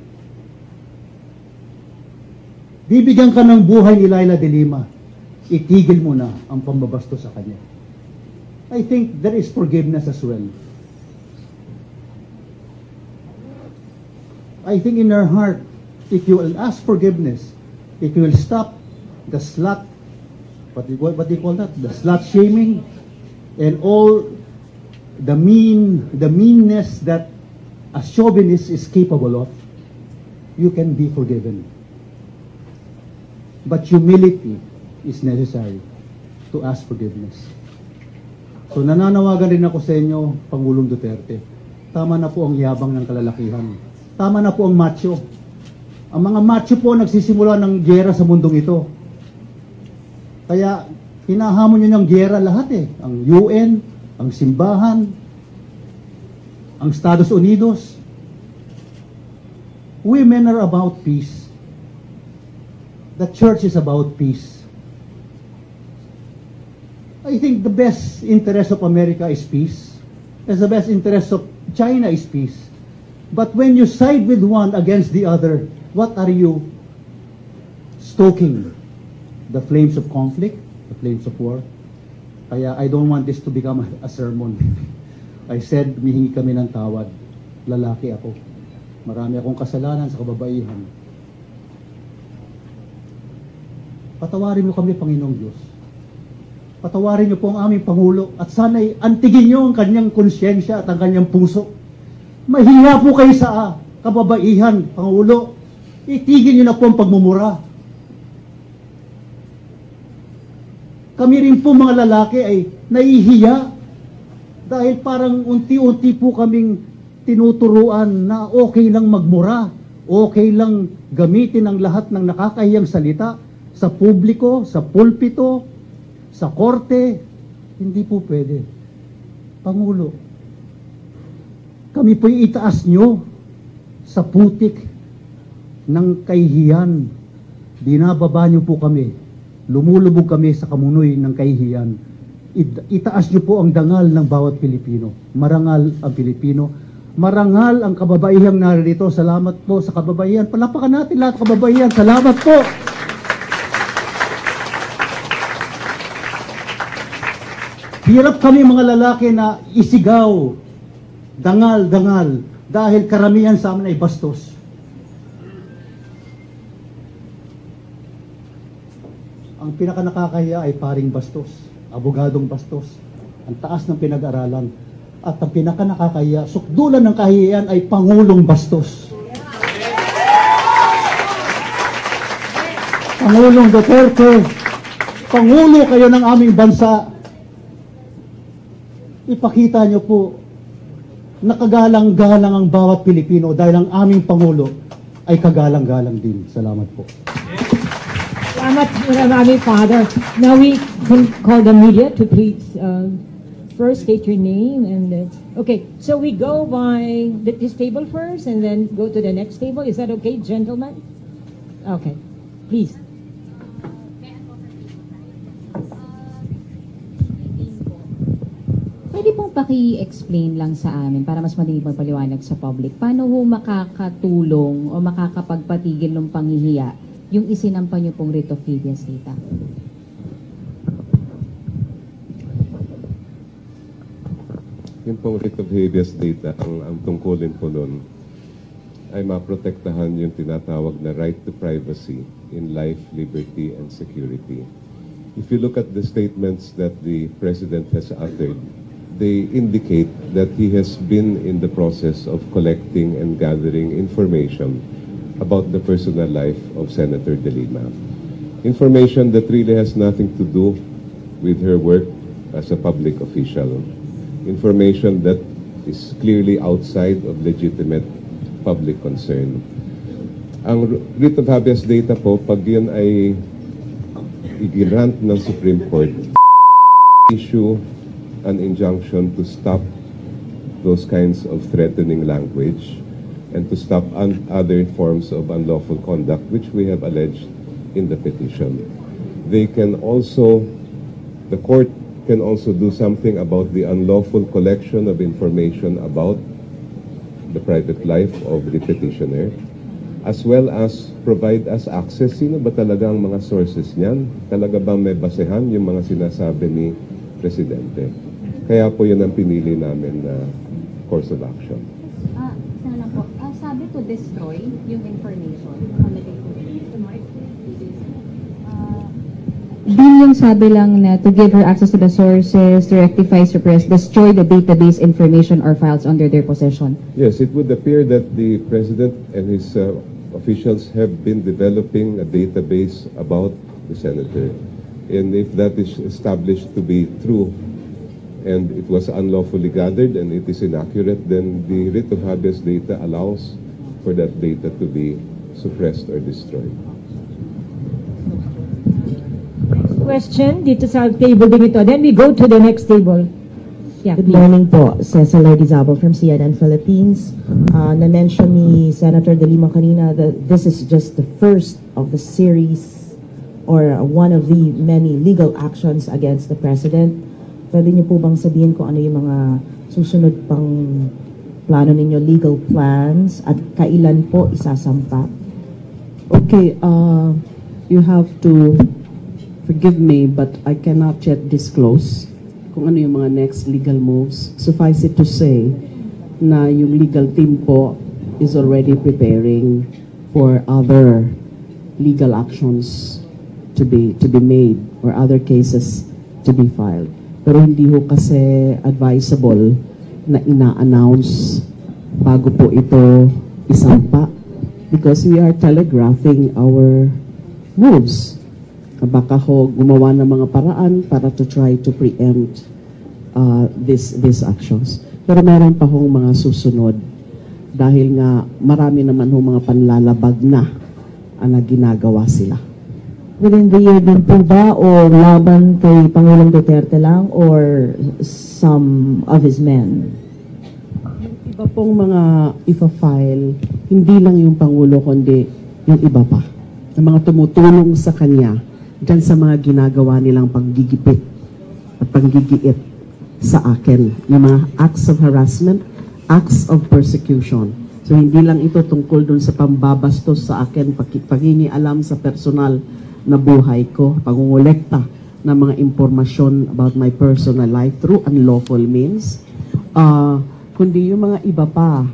Bibigyan ka ng buhay ni Laila de Lima. Itigil mo na ang pambabasto sa kanya. I think there is forgiveness as well. I think in her heart, if you will ask forgiveness, if you will stop the slut, what do you call that? The slut shaming and all the meanness that a chauvinist is capable of, you can be forgiven. But humility is necessary to ask forgiveness. So nananawagan rin ako sa inyo, Pangulong Duterte. Tama na po ang yabang ng kalalakihan. Tama na po ang macho. Ang mga macho po nagsisimula ng giyera sa mundong ito. Kaya hinahamon nyo ng giyera lahat eh. Ang UN, ang simbahan, ang Estados Unidos. Women are about peace. The church is about peace. I think the best interest of America is peace. As the best interest of China is peace. But when you side with one against the other, what are you stoking? The flames of conflict? The flames of war? Kaya I don't want this to become a sermon. I said, mihingi kami ng tawad. Lalaki ako. Marami akong kasalanan sa kababaihan. Patawarin mo kami, Panginoong Diyos. Patawarin niyo po ang aming Pangulo at sana'y antigin niyo ang kanyang konsyensya at ang kanyang puso. Mahiya po kayo sa kababaihan, Pangulo. Itigil niyo na po ang pagmumura. Kami rin po mga lalaki ay nahihiya dahil parang unti-unti po kaming tinuturuan na okay lang magmura, okay lang gamitin ang lahat ng nakakahiyang salita sa publiko, sa pulpito, sa korte. Hindi po pwede. Pangulo, kami po'y itaas nyo sa putik ng kahihiyan. Binababa nyo po kami. Lumulubog kami sa kamunoy ng kahihiyan. Itaas nyo po ang dangal ng bawat Pilipino. Marangal ang Pilipino. Marangal ang kababaihang narito. Salamat po sa kababaihan. Palapakan natin lahat kababaihan. Salamat po. Hirap kami mga lalaki na isigaw, dangal, dahil karamihan sa amin ay bastos. Ang pinakanakakahiya ay paring bastos, abogadong bastos, ang taas ng pinag-aralan. At ang pinakanakakahiya, sukdulan ng kahihiyan ay Pangulong Bastos. Pangulong Duterte, Pangulo kayo ng aming bansa. Ipakita nyo po na kagalang-galang ang bawat Pilipino dahil ang aming Pangulo ay kagalang-galang din. Salamat po. Salamat marami, Father. Now we can call the media to please first state your name and then, okay, so we go by this table first and then go to the next table. Is that okay, gentlemen? Okay, please. Pwede pong paki-explain lang sa amin para mas madaling magpaliwanag sa public. Paano ho makakatulong o makakapagpatigil ng panghihiya yung isinampa niyo pong writ of habeas data? Yung pong writ of habeas data, ang tungkulin po nun ay maprotektahan yung tinatawag na right to privacy in life, liberty, and security. If you look at the statements that the President has uttered, they indicate that he has been in the process of collecting and gathering information about the personal life of Senator De Lima. Information that really has nothing to do with her work as a public official. Information that is clearly outside of legitimate public concern. Ang writ of habeas data po, pag yun ay i-grant ng Supreme Court issue an injunction to stop those kinds of threatening language and to stop other forms of unlawful conduct which we have alleged in the petition. They can also, the court can also do something about the unlawful collection of information about the private life of the petitioner, as well as provide us access. Sino ba talaga ang mga sources niyan? Talaga ba may basehan yung mga sinasabi ni Presidente? Kaya po yun ang pinili namin na course of action. Sana po, sabi to destroy yung information. Din yung sabi lang na to give her access to the sources, to rectify, suppress, destroy the database information or files under their possession. Yes, it would appear that the President and his officials have been developing a database about the Senator. And if that is established to be true, and it was unlawfully gathered and it is inaccurate, then the writ of habeas data allows for that data to be suppressed or destroyed. Question dito sa table din ito. Then we go to the next table. Yeah, Good morning po. Cecil Lardizabal from CNN Philippines. Na-mention ni Senator De Lima kanina that this is just the first of the series or one of the many legal actions against the President. Pwede niyo po bang sabihin kung ano yung mga susunod pang plano ninyo, legal plans, at kailan po isasampa? Okay, you have to forgive me, but I cannot yet disclose kung ano yung mga next legal moves. Suffice it to say na yung legal team po is already preparing for other legal actions to be made or other cases to be filed. Pero hindi ho kasi advisable na ina-announce bago po ito isampa because we are telegraphing our moves. Baka ho gumawa ng mga paraan para to try to preempt these actions. Pero meron pa hong mga susunod dahil nga marami naman hong mga panlalabag na ginagawa sila. Within the year din po ba o laban kay Pangulong Duterte lang or some of his men? Yung iba pong mga ifa-file, hindi lang yung Pangulo kundi yung iba pa. Yung mga tumutulong sa kanya dyan sa mga ginagawa nilang panggigipit at panggigiit sa akin. Yung mga acts of harassment, acts of persecution. So hindi lang ito tungkol dun sa pambabastos sa akin, paghingi-alam sa personal na buhay ko, pangungulekta ng mga impormasyon about my personal life through unlawful means, kundi yung mga iba pa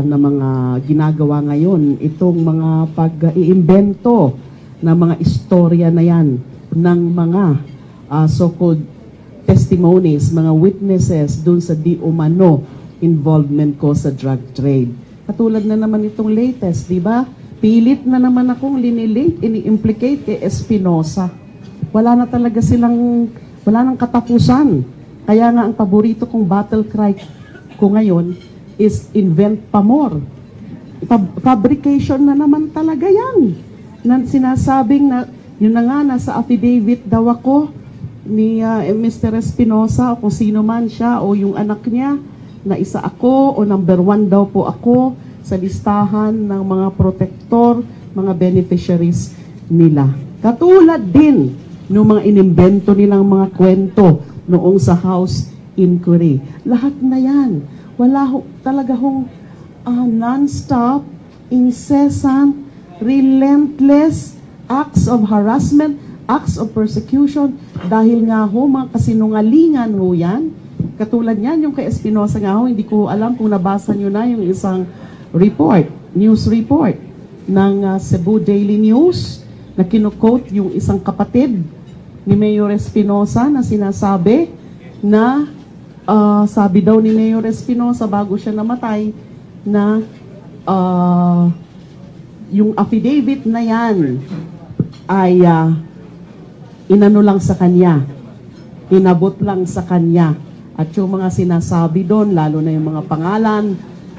na mga ginagawa ngayon, itong mga pag-iimbento na mga istorya na yan ng mga so-called testimonies, mga witnesses dun sa di umano involvement ko sa drug trade. Katulad na naman itong latest, di ba? Pilit na naman akong linilate, ini-implicate kay Espinosa. Wala na talaga silang, wala nang katapusan. Kaya nga ang paborito kong battle cry ko ngayon is invent pa more. Fabrication na naman talaga yan. Na sinasabing na, yun na nga, nasa affidavit daw ako ni Mr. Espinosa o kung sino man siya o yung anak niya na isa ako o number 1 daw po ako sa listahan ng mga protector, mga beneficiaries nila. Katulad din ng mga inimbento nilang mga kwento noong sa House Inquiry. Lahat na yan. Wala talaga hong non-stop, incessant, relentless acts of harassment, acts of persecution, dahil nga ho, mga kasinungalingan ho yan. Katulad yan, yung kay Espinosa nga ho, hindi ko alam kung nabasa nyo na yung isang report, news report ng Cebu Daily News na kinukote yung isang kapatid ni Mayor Espinosa na sinasabi na sabi daw ni Mayor Espinosa bago siya namatay na yung affidavit na yan ay inano lang sa kanya, inabot lang sa kanya. At yung mga sinasabi doon, lalo na yung mga pangalan,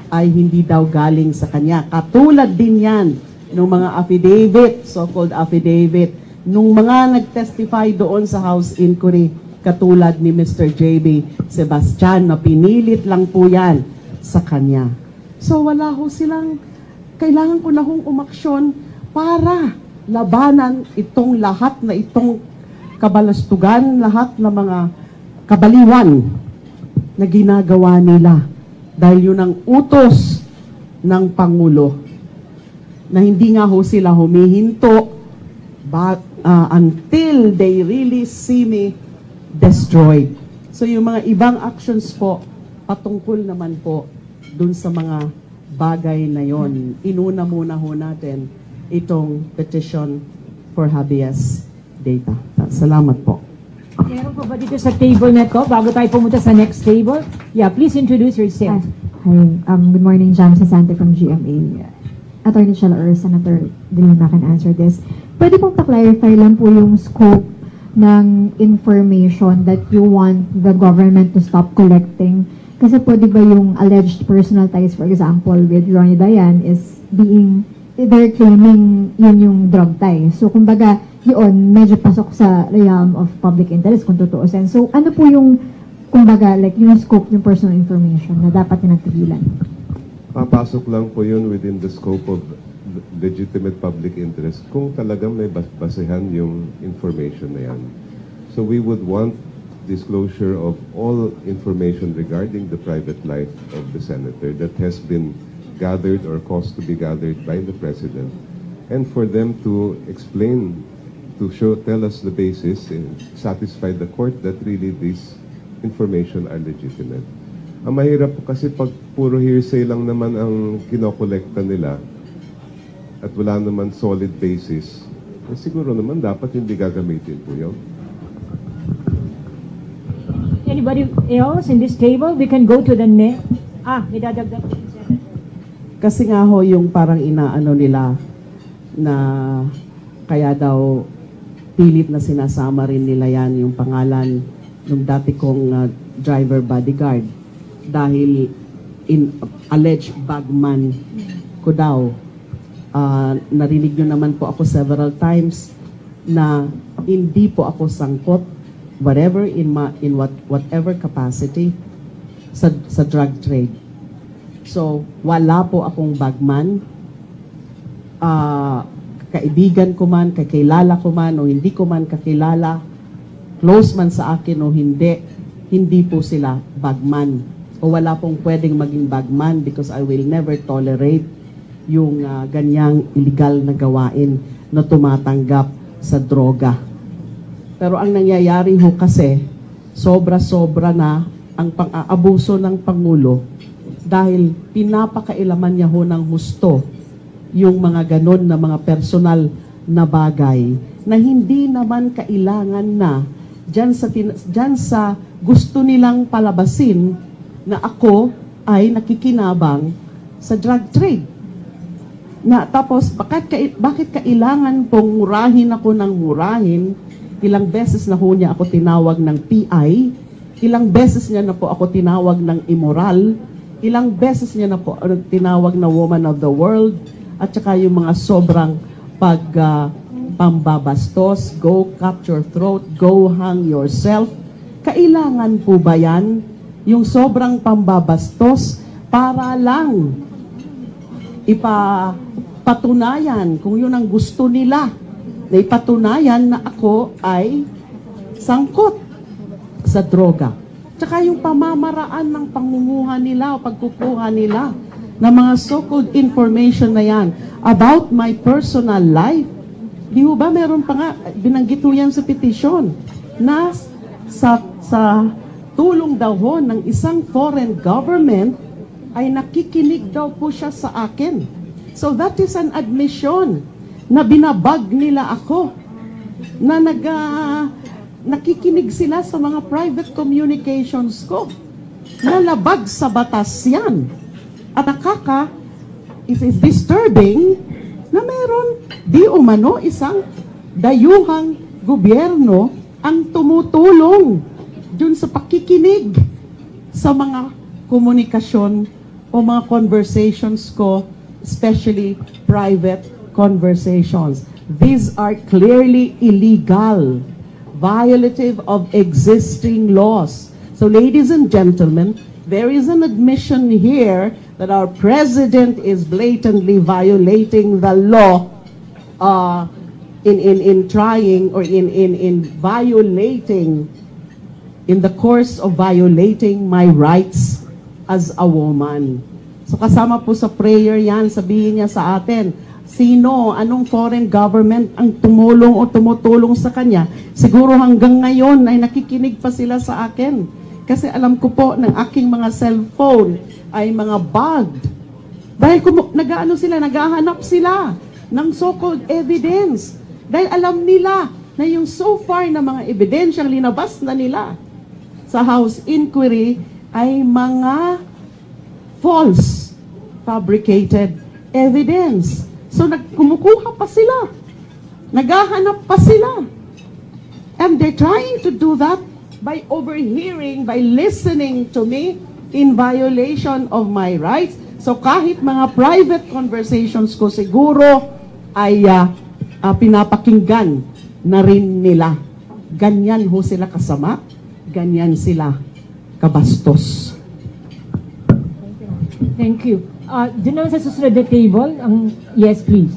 ay hindi daw galing sa kanya. Katulad din yan ng mga affidavit, so-called affidavit nung mga nag-testify doon sa House Inquiry, katulad ni Mr. J.B. Sebastian, na pinilit lang po yan sa kanya. So wala ho silang, kailangan ko na hong umaksyon para labanan itong lahat na itong kabalastugan, lahat na mga kabaliwan na ginagawa nila. Dahil yun ang utos ng Pangulo na hindi nga ho sila humihinto until they really see me destroyed. So yung mga ibang actions po, patungkol naman po dun sa mga bagay na yon. Inuna muna ho natin itong petition for habeas data. Salamat po. Meron po ba dito sa table na to, bago tayo pumunta sa next table? Yeah, please introduce yourself. Hi, good morning, Jam Sasante from GMA. Attorney Shella or Senator De Lima can answer this. Pwede pong pa-clarify lang po yung scope ng information that you want the government to stop collecting. Kasi po, di ba yung alleged personal ties, for example, with Ronnie Dayan is they're claiming yun yung drug tie. So, kumbaga, yun, medyo pasok sa realm of public interest kung tutuusin. So, ano po yung, kumbaga, like yung scope ng personal information na dapat tinatigilan? Papasok lang po yun within the scope of legitimate public interest kung talagang may basehan yung information na yan. So we would want disclosure of all information regarding the private life of the senator that has been gathered or caused to be gathered by the President, and for them to explain, to tell us the basis and satisfy the court that really this information are legitimate. Ang mahirap po kasi pag puro hearsay lang naman ang kinokolekta nila at wala naman solid basis, eh siguro naman dapat hindi gagamitin po yun. Anybody else in this table? We can go to the next. May dadagdag. Kasi nga ho yung parang inaano nila na kaya daw pilit na sinasama rin nila yan yung pangalan ng dati kong driver bodyguard dahil alleged bagman ko daw. Narinig nyo naman po ako several times na hindi po ako sangkot whatever whatever capacity sa drug trade. So, wala po akong bagman. Kaibigan ko man, kakilala ko man, o hindi ko man kakilala, close man sa akin o hindi po sila bagman. O wala pong pwedeng maging bagman because I will never tolerate yung ganyang illegal na gawain na tumatanggap sa droga. Pero ang nangyayari ho kasi, sobra-sobra na ang pang-aabuso ng Pangulo dahil pinapakailaman niya ho ng husto yung mga ganon na mga personal na bagay na hindi naman kailangan na dyan sa gusto nilang palabasin na ako ay nakikinabang sa drug trade. Tapos, bakit kailangan pong murahin ako ng murahin? Ilang beses na ho niya ako tinawag ng PI, ilang beses niya na po ako tinawag ng immoral, ilang beses niya na po tinawag na woman of the world, at saka yung mga sobrang pambabastos, go cut your throat, go hang yourself. Kailangan po ba yan? Yung sobrang pambabastos para lang ipatunayan kung yun ang gusto nila, na ipatunayan na ako ay sangkot sa droga. Tsaka yung pamamaraan ng pangunguha nila o pagkukuha nila ng mga so-called information na yan about my personal life. Di ho ba meron pa nga, binanggit ho yan sa petition, na sa tulong daw ho ng isang foreign government ay nakikinig daw po siya sa akin. So that is an admission na binabag nila ako, na nakikinig sila sa mga private communications ko. Nalabag sa batas yan. At it is disturbing na meron di umano isang dayuhang gobyerno ang tumutulong dun sa pakikinig sa mga komunikasyon o mga conversations ko, especially private conversations. These are clearly illegal, violative of existing laws. So ladies and gentlemen, there is an admission here that our president is blatantly violating the law in trying or in violating, in the course of violating my rights as a woman. So kasama po sa prayer yan, sabihin niya sa atin, sino, anong foreign government ang tumulong o tumutulong sa kanya? Siguro hanggang ngayon ay nakikinig pa sila sa akin. Kasi alam ko po ng aking mga cellphone ay mga bugged. Dahil nag-ano sila, naghahanap sila ng so-called evidence. Dahil alam nila na yung so far na mga ebidensyang linabas na nila sa House Inquiry ay mga false, fabricated evidence. So kumukuha pa sila. Naghahanap pa sila. And they're trying to do that by overhearing, by listening to me in violation of my rights. So kahit mga private conversations ko siguro ay pinapakinggan na rin nila. Ganyan ho sila kasama, ganyan sila kabastos. Thank you. Doon naman sa susunod na table, yes please.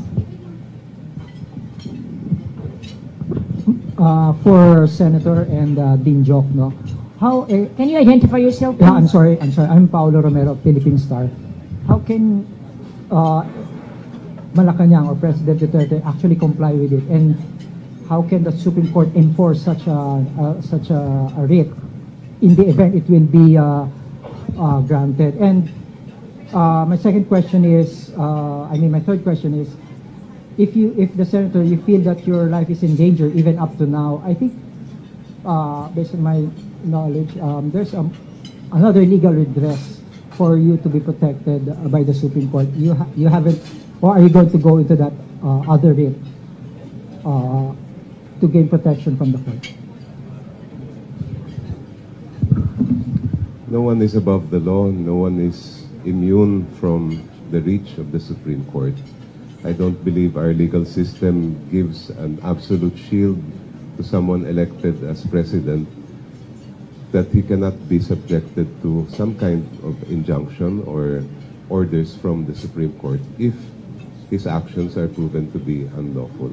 For Senator and Dean Joc, no? How can you identify yourself? Yeah, I'm sorry. I'm Paulo Romero, Philippine Star. How can Malacanang or President Duterte actually comply with it, and how can the Supreme Court enforce such a writ in the event it will be granted? And my second question is, my third question is, if the senator, you feel that your life is in danger even up to now, I think based on my knowledge, there's another legal redress for you to be protected by the Supreme Court. You haven't, or are you going to go into that other writ to gain protection from the court? No one is above the law. No one is immune from the reach of the Supreme Court. I don't believe our legal system gives an absolute shield to someone elected as president, that he cannot be subjected to some kind of injunction or orders from the Supreme Court if his actions are proven to be unlawful.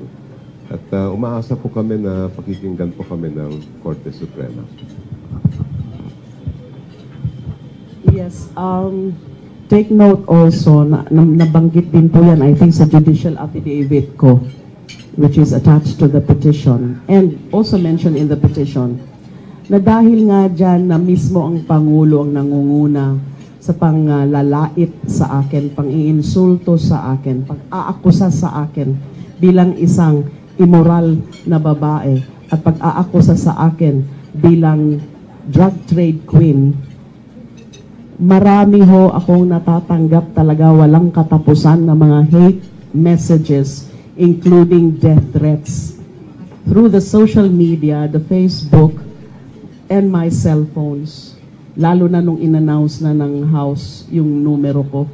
At umaasa po kami na pakikinggan po kami ng Korte Suprema. Yes, take note also, nabanggit din po yan, I think, sa judicial affidavit ko, which is attached to the petition, and also mentioned in the petition, na dahil nga dyan na mismo ang Pangulo ang nangunguna sa panglalait sa akin, pang-iinsulto sa akin, pag-aakusa sa akin bilang isang immoral na babae, at pag-aakusa sa akin bilang drug trade queen, marami ho akong natatanggap talaga walang katapusan na mga hate messages, including death threats through the social media, the Facebook, and my cell phones. Lalo na nung in-announce na ng House yung numero ko.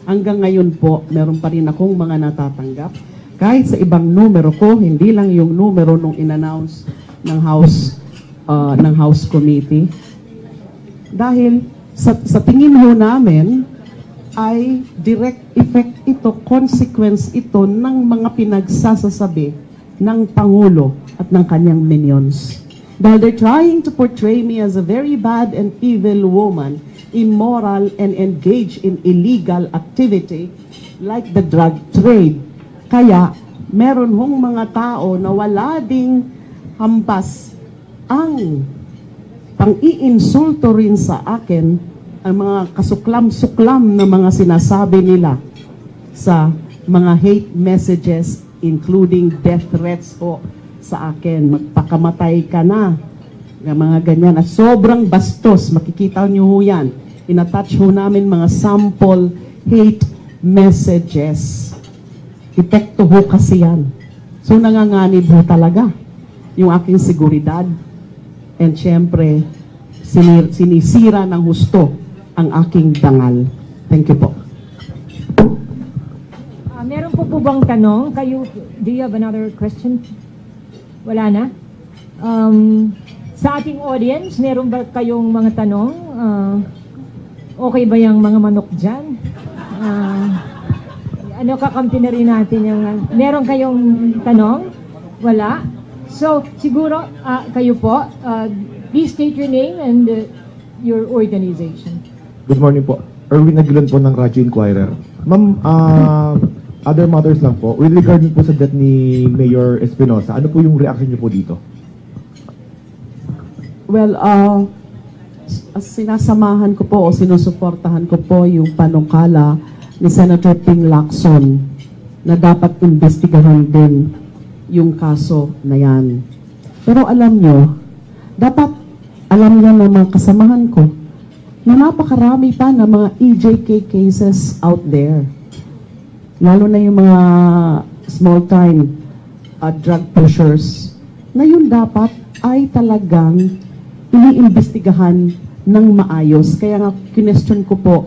Hanggang ngayon po, meron pa rin akong mga natatanggap. Kahit sa ibang numero ko, hindi lang yung numero nung in-announce ng House Committee. Dahil sa tingin ho namin ay direct effect ito, consequence ito ng mga pinagsasasabi ng Pangulo at ng kanyang minions. Dahil they're trying to portray me as a very bad and evil woman, immoral and engaged in illegal activity like the drug trade. Kaya meron hong mga tao na wala ding hampas ang pang-iinsulto rin sa akin, ang mga kasuklam-suklam na mga sinasabi nila sa mga hate messages, including death threats po sa akin. Magpakamatay ka na. Mga ganyan. At sobrang bastos. Makikita nyo ho yan. In-attach ho namin mga sample hate messages. Epekto ho kasi yan. So nanganganib ho talaga yung aking seguridad. And syempre, sinisira ng husto ang aking dangal. Thank you po. Meron po bang tanong? Kayo, do you have another question? Wala na? Sa ating audience, meron ba kayong mga tanong? Okay ba yung mga manok dyan? Kakampi na rin natin yung... meron kayong tanong? Wala? So, siguro, kayo po, please state your name and your organization. Good morning po. Erwin Aguilan po ng Radyo Inquirer. Ma'am, other matters lang po. With regard po sa death ni Mayor Espinosa, ano po yung reaction niyo po dito? Well, sinasamahan ko po o sinusuportahan ko po yung panukala ni Senator Ping Lacson na dapat investigahan din yung kaso na yan. Pero alam nyo, dapat alam nyo ng mga kasamahan ko na napakarami pa na mga EJK cases out there. Lalo na yung mga small-time drug pushers na yun dapat ay talagang iniimbestigahan ng maayos. Kaya nga kinestyon ko po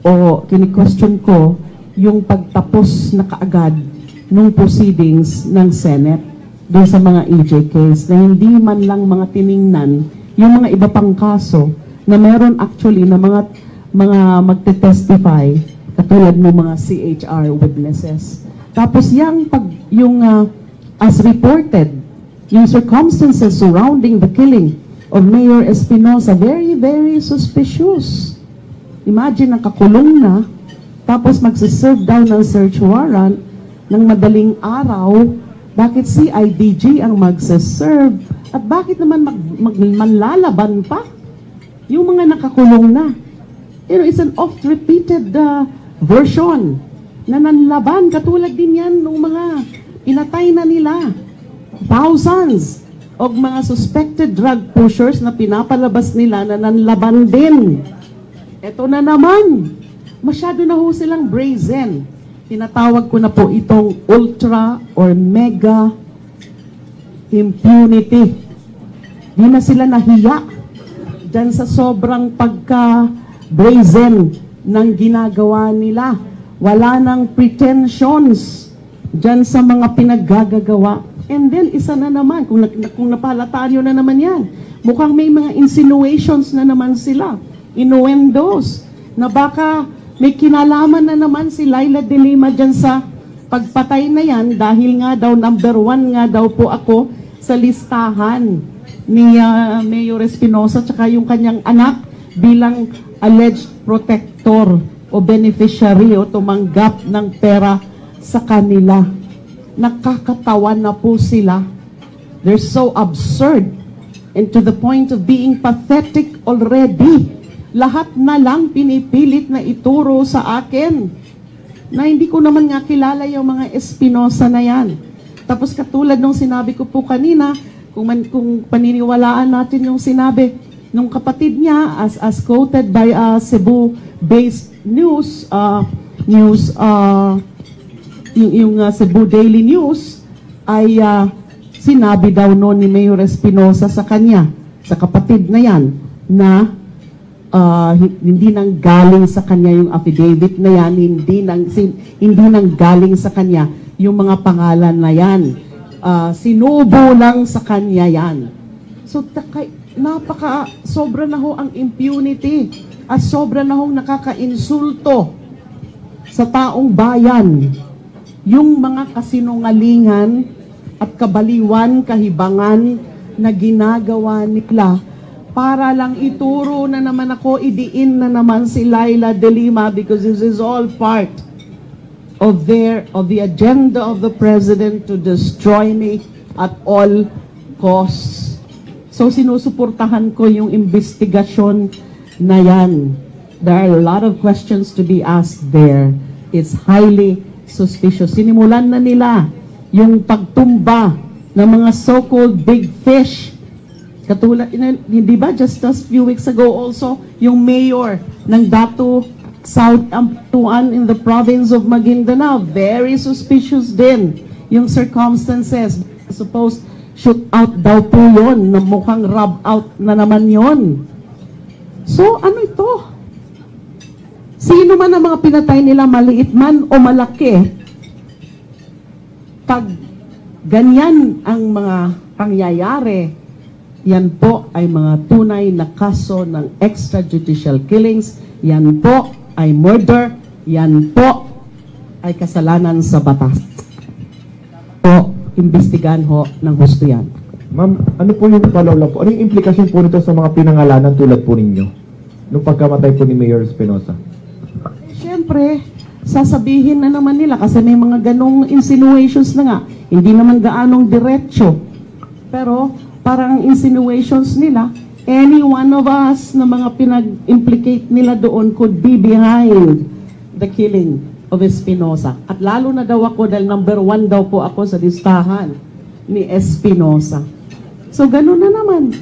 o kini-question ko yung pagtapos na kaagad ng proceedings ng Senate doon sa mga EJKs na hindi man lang mga tiningnan yung mga iba pang kaso na meron actually na mga magte-testify katulad ng mga CHR witnesses. Tapos as reported, yung circumstances surrounding the killing of Mayor Espinosa, very, very suspicious. Imagine, nakakulong na, tapos magsiserve daw ng search warrant ng madaling araw. Bakit CIDG ang magsiserve? At bakit naman manlalaban pa yung mga nakakulong na? It's an oft-repeated version na nanlaban. Katulad din yan ng mga inatay na nila. Thousands of mga suspected drug pushers na pinapalabas nila na nanlaban din. Ito na naman. Masyado na ho silang brazen. Tinatawag ko na po itong ultra or mega impunity. Di na sila nahiya dyan sa sobrang pagka-brazen ng ginagawa nila. Wala nang pretensions dyan sa mga pinaggagawa. And then, isa na naman, kung napalataan nyo na naman yan, mukhang may mga insinuations na naman sila, innuendos, na baka may kinalaman na naman si Laila de Lima dyan sa pagpatay na yan, dahil nga daw, number 1 nga daw po ako sa listahan ni Mayor Espinosa tsaka yung kanyang anak bilang alleged protector o beneficiary o tumanggap ng pera sa kanila. Nakakatawan na po sila. They're so absurd and to the point of being pathetic already. Lahat na lang pinipilit na ituro sa akin na hindi ko naman nga kilala yung mga Espinosa na yan. Tapos katulad nung sinabi ko po kanina, kung paniniwalaan natin yung sinabi nung kapatid niya as quoted by Cebu-based news, yung Cebu Daily News ay sinabi daw noon ni Mayor Espinosa sa kanya, sa kapatid na yan, na hindi nang galing sa kanya yung affidavit na yan, hindi nang galing sa kanya yung mga pangalan na yan. Sinubo lang sa kanya yan. So, sobra na ho ang impunity at sobra na hong nakaka-insulto sa taong bayan. Yung mga kasinungalingan at kabaliwan, kahibangan na ginagawa nila para lang ituro na naman ako, idiin na naman si Laila de Lima because this is all part of the agenda of the President to destroy me at all costs. So sinusuportahan ko yung investigasyon na yan. There are a lot of questions to be asked there. It's highly suspicious. Sinimulan na nila yung pagtumba ng mga so-called big fish. Katulad, di ba, just a few weeks ago also, yung mayor ng Datu South Amtuan in the province of Maguindanao, very suspicious din yung circumstances. Suppose shoot out daw po yun, na mukhang rub out na naman yon. So, ano ito? Sino man ang mga pinatay nila, maliit man o malaki, pag ganyan ang mga pangyayari, yan po ay mga tunay na kaso ng extrajudicial killings, yan po ay murder, yan po ay kasalanan sa batas. O, imbestigahan ho ng husto yan. Ma'am, ano po yung follow-up po? Ano yung implikasyon po nito sa mga pinangalanan tulad po ninyo nung pagkamatay po ni Mayor Espinosa? Siyempre, sasabihin na naman nila kasi may mga ganong insinuations na nga. Hindi naman gaanong diretsyo. Pero parang insinuations nila, any one of us na mga pinag-implicate nila doon could be behind the killing of Espinosa. At lalo na daw ako dahil number 1 daw po ako sa listahan ni Espinosa. So ganun na naman.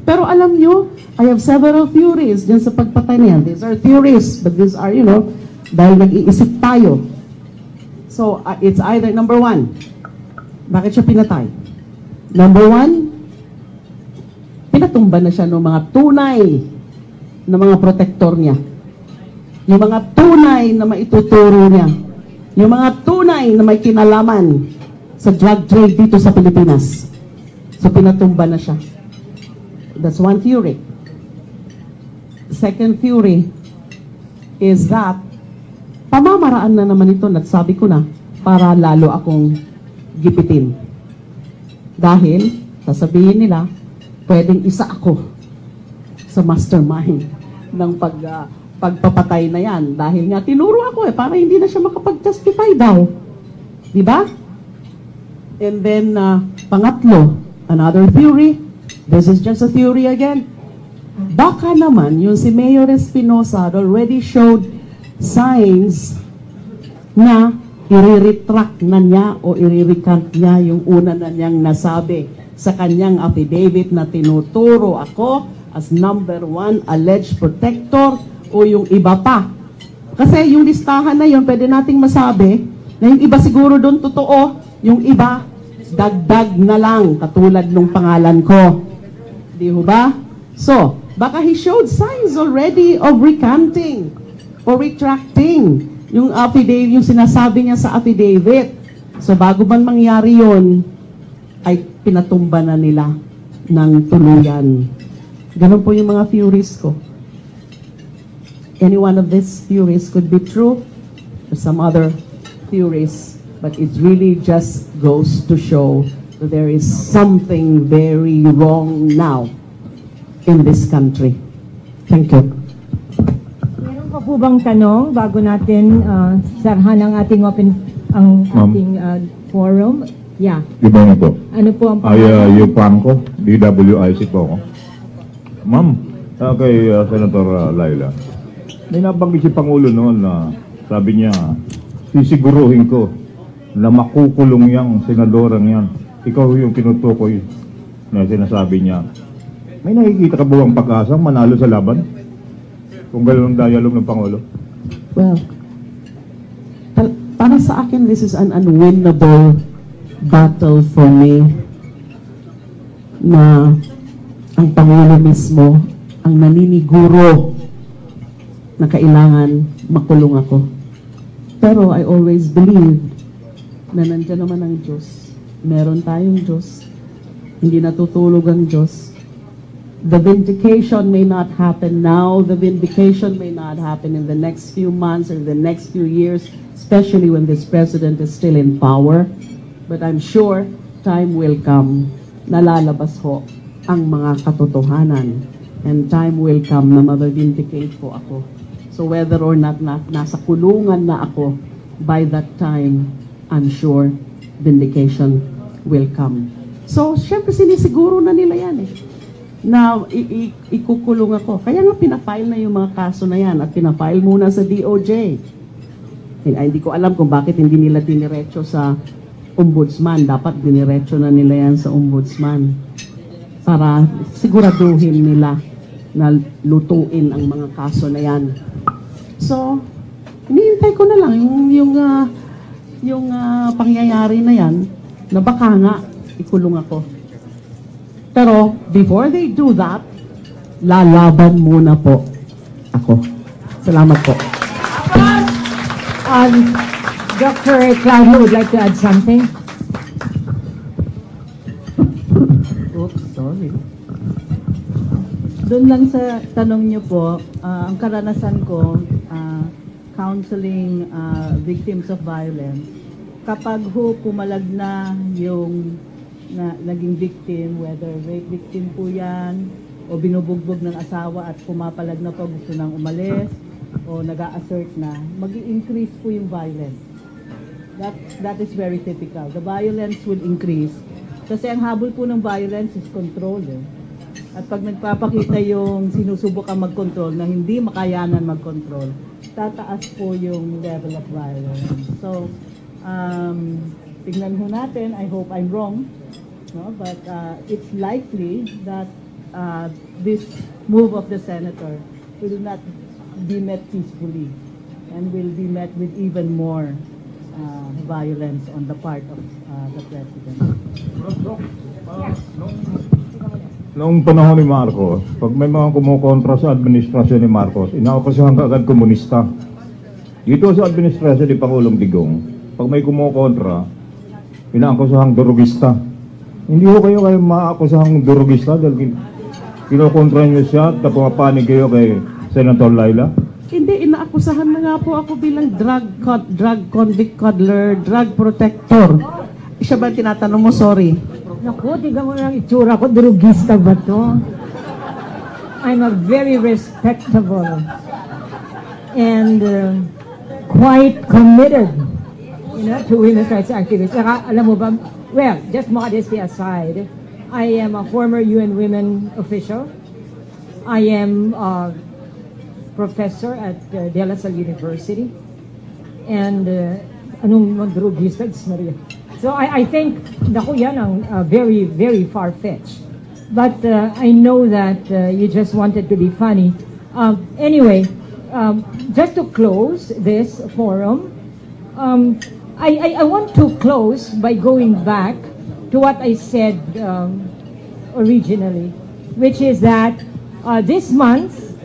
Pero alam nyo, I have several theories dyan sa pagpatay niya. These are theories, but these are, you know, dahil nag-iisip tayo. So, it's either, number 1, bakit siya pinatay? Number 1, pinatumba na siya ng mga tunay na mga protektor niya. Yung mga tunay na maituturo niya. Yung mga tunay na may kinalaman sa drug trade dito sa Pilipinas. So, pinatumba na siya. That's one theory. Second theory is that pamamaraan na naman ito, sabi ko na, para lalo akong gipitin. Dahil, sasabihin nila, pwedeng isa ako sa mastermind ng pagpapatay na yan. Dahil nga, tinuro ako para hindi na siya makapag-justify daw. Diba? And then, pangatlo, another theory, this is just a theory again, baka naman, yung si Mayor Espinosa had already showed signs na i-retract na niya o i-recant niya yung una na niyang nasabi sa kanyang affidavit na tinuturo ako as number 1 alleged protector o yung iba pa. Kasi yung listahan na yun, pwede nating masabi na yung iba siguro doon totoo, yung iba dagdag na lang katulad nung pangalan ko. Di ba? So, baka he showed signs already of recanting or retracting yung affidavit, yung sinasabi niya sa affidavit. So, bago man mangyari yun, ay pinatumba na nila ng tuluyan. Ganun po yung mga theories ko. Any one of these theories could be true, or some other theories, but it really just goes to show that there is something very wrong now in this country. Thank you. Meron pa po bang tanong bago natin sarhan ang ating forum? Yeah. Good morning po. Ano po ang Yung Franco, DWIC po ako. Ma'am, kay Senator Laila, may nabanggit si Pangulo noon na sabi niya, sisiguruhin ko na makukulong yang senadorang yan. Ikaw yung tinutukoy na sinasabi niya. May nakikita ka ba ang pag-asang manalo sa laban? Kung gano'n ang dialogue ng Pangulo? Well, para sa akin, this is an unwinnable battle for me na ang Pangulo mismo ang naniniguro na kailangan makulong ako. Pero I always believed na nandiyan naman ang Diyos. Meron tayong Diyos. Hindi natutulog ang Diyos. The vindication may not happen now. The vindication may not happen in the next few months or the next few years, especially when this president is still in power. But I'm sure time will come na lalabas ho ang mga katotohanan. And time will come na mababindicate po ako. So whether or not nasa kulungan na ako, by that time, I'm sure vindication will come. So, syempre sinisiguro na nila yan na ikukulong ako. Kaya nga pinafile na yung mga kaso na yan at pinafile muna sa DOJ. Hindi ko alam kung bakit hindi nila diniretso sa ombudsman. Dapat diniretso na nila yan sa ombudsman para siguraduhin nila na lutuin ang mga kaso na yan. So, hinihintay ko na lang yung pangyayari na yan na baka nga ikulong ako. Pero before they do that, lalaban muna po ako. Salamat po. Dr. Claudio would like to add something. Doon lang sa tanong niyo po, ang karanasan ko, counseling victims of violence, kapag pumalag na yung naging victim, whether rape victim po yan, o binubugbog ng asawa at pumapalag na po, gusto nang umalis, o nag-a-assert na, mag-i-increase po yung violence. That is very typical. The violence will increase. Kasi ang habol po ng violence is control. At pag nagpapakita yung sinusubok ang mag-control na hindi makayanan mag-control, tataas po yung level of violence. So, tignan ho natin. I hope I'm wrong. No? But it's likely that this move of the senator will not be met peacefully and will be met with even more violence on the part of the President. Noong panahon ni Marcos, pag may mga kumukontra sa administrasyon ni Marcos, inaakusahan ka agad komunista. Dito sa administrasyon ni Pangulong Digong, pag may kumukontra, inaakusahang durugista. Hindi ho kayo maakusahang durugista dahil kinukontra niyo siya at pumapanig kayo kay Senator Laila? Hindi, inaakusahan na nga po ako bilang drug convict coddler, drug protector. Siya ba tinatanong mo? Sorry. Naku, tignan mo lang itsura ko, drugista ba to? I'm a very respectable and quite committed, to women's rights activists. Saka, alam mo ba, well, just modesty aside, I am a former UN Women official. I am professor at De La Salle University, and anong drugista, Maria. So I think naku yan ang very, very far-fetched. But I know that you just wanted to be funny. Anyway, just to close this forum, I want to close by going back to what I said originally, which is that this month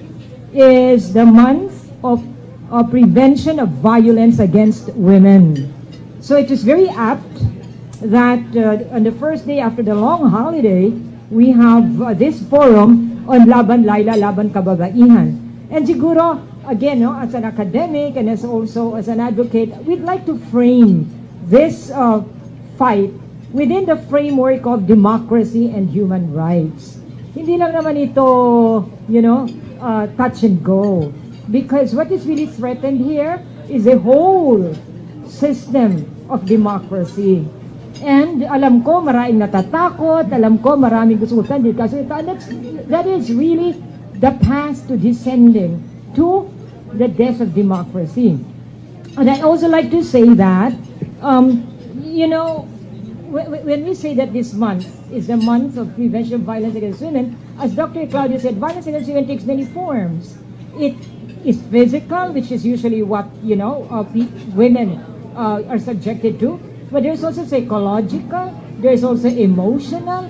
is the month of prevention of violence against women. So it is very apt that on the first day after the long holiday, we have this forum on Laban Laila, Laban Kababaihan. And siguro, again, as an academic and also as an advocate, we'd like to frame this fight within the framework of democracy and human rights. Hindi lang naman ito, touch and go. Because what is really threatened here is the whole system of democracy. And alam ko maraming natatakot, alam ko maraming gusto kasi that is really the path to descending to the death of democracy. And I also like to say that, when we say that this month is the month of prevention of violence against women, as Dr. Claudia said, violence against women takes many forms. It is physical, which is usually what, women are subjected to. But there's also psychological, there's also emotional,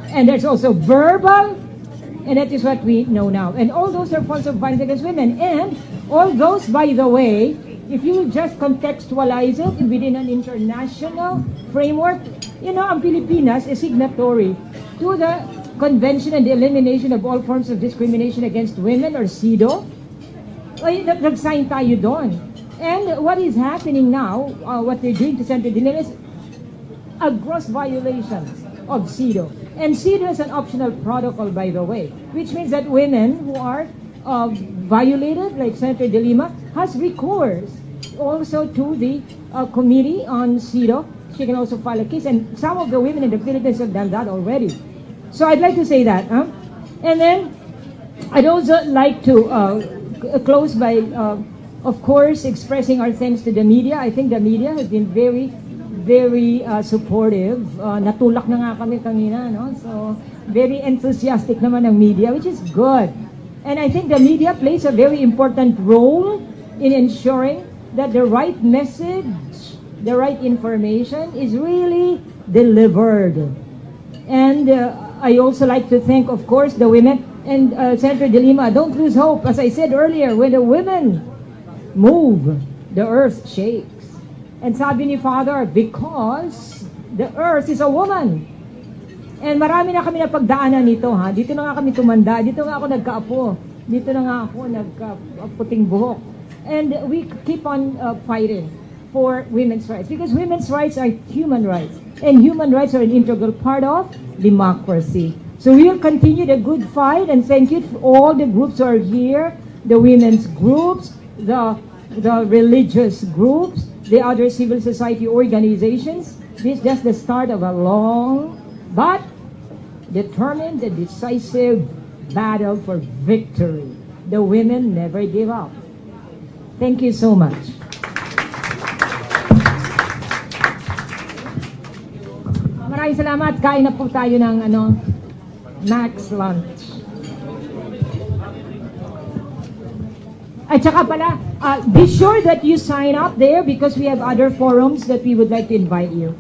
and there's also verbal, and that is what we know now. And all those are forms of violence against women. And all those, by the way, if you just contextualize it within an international framework, ang Pilipinas is signatory to the Convention on the Elimination of All Forms of Discrimination Against Women, or CEDAW. Nag-sign tayo doon. And what is happening now, what they're doing to Senator De Lima is a gross violation of CEDAW. And CEDAW is an optional protocol, by the way, which means that women who are violated, like Senator De Lima, has recourse also to the Committee on CEDAW. She can also file a case, and some of the women in the Philippines have done that already. So I'd like to say that. And then I'd also like to close by, of course, expressing our thanks to the media. I think the media has been very, very supportive. Natulak na nga kami kanina, no? So very enthusiastic naman ang media, which is good. And I think the media plays a very important role in ensuring that the right message, the right information is really delivered. And I also like to thank, of course, the women. And Senator De Lima, don't lose hope. As I said earlier, when the women move, the earth shakes. And sabi ni Father, because the earth is a woman. And marami na kami na pagdaanan nito, ha? Dito na nga kami tumanda, dito nga ako nagkaapo, dito na nga ako nagkaputing buhok. And we keep on fighting for women's rights because women's rights are human rights. And human rights are an integral part of democracy. So we will continue the good fight, and thank you to all the groups who are here, the women's groups, the religious groups, the other civil society organizations. This is just the start of a long but determined and decisive battle for victory. The women never give up. Thank you so much. Maraming salamat. Kain na po tayo ng Max lunch. At saka pala, be sure that you sign up there because we have other forums that we would like to invite you.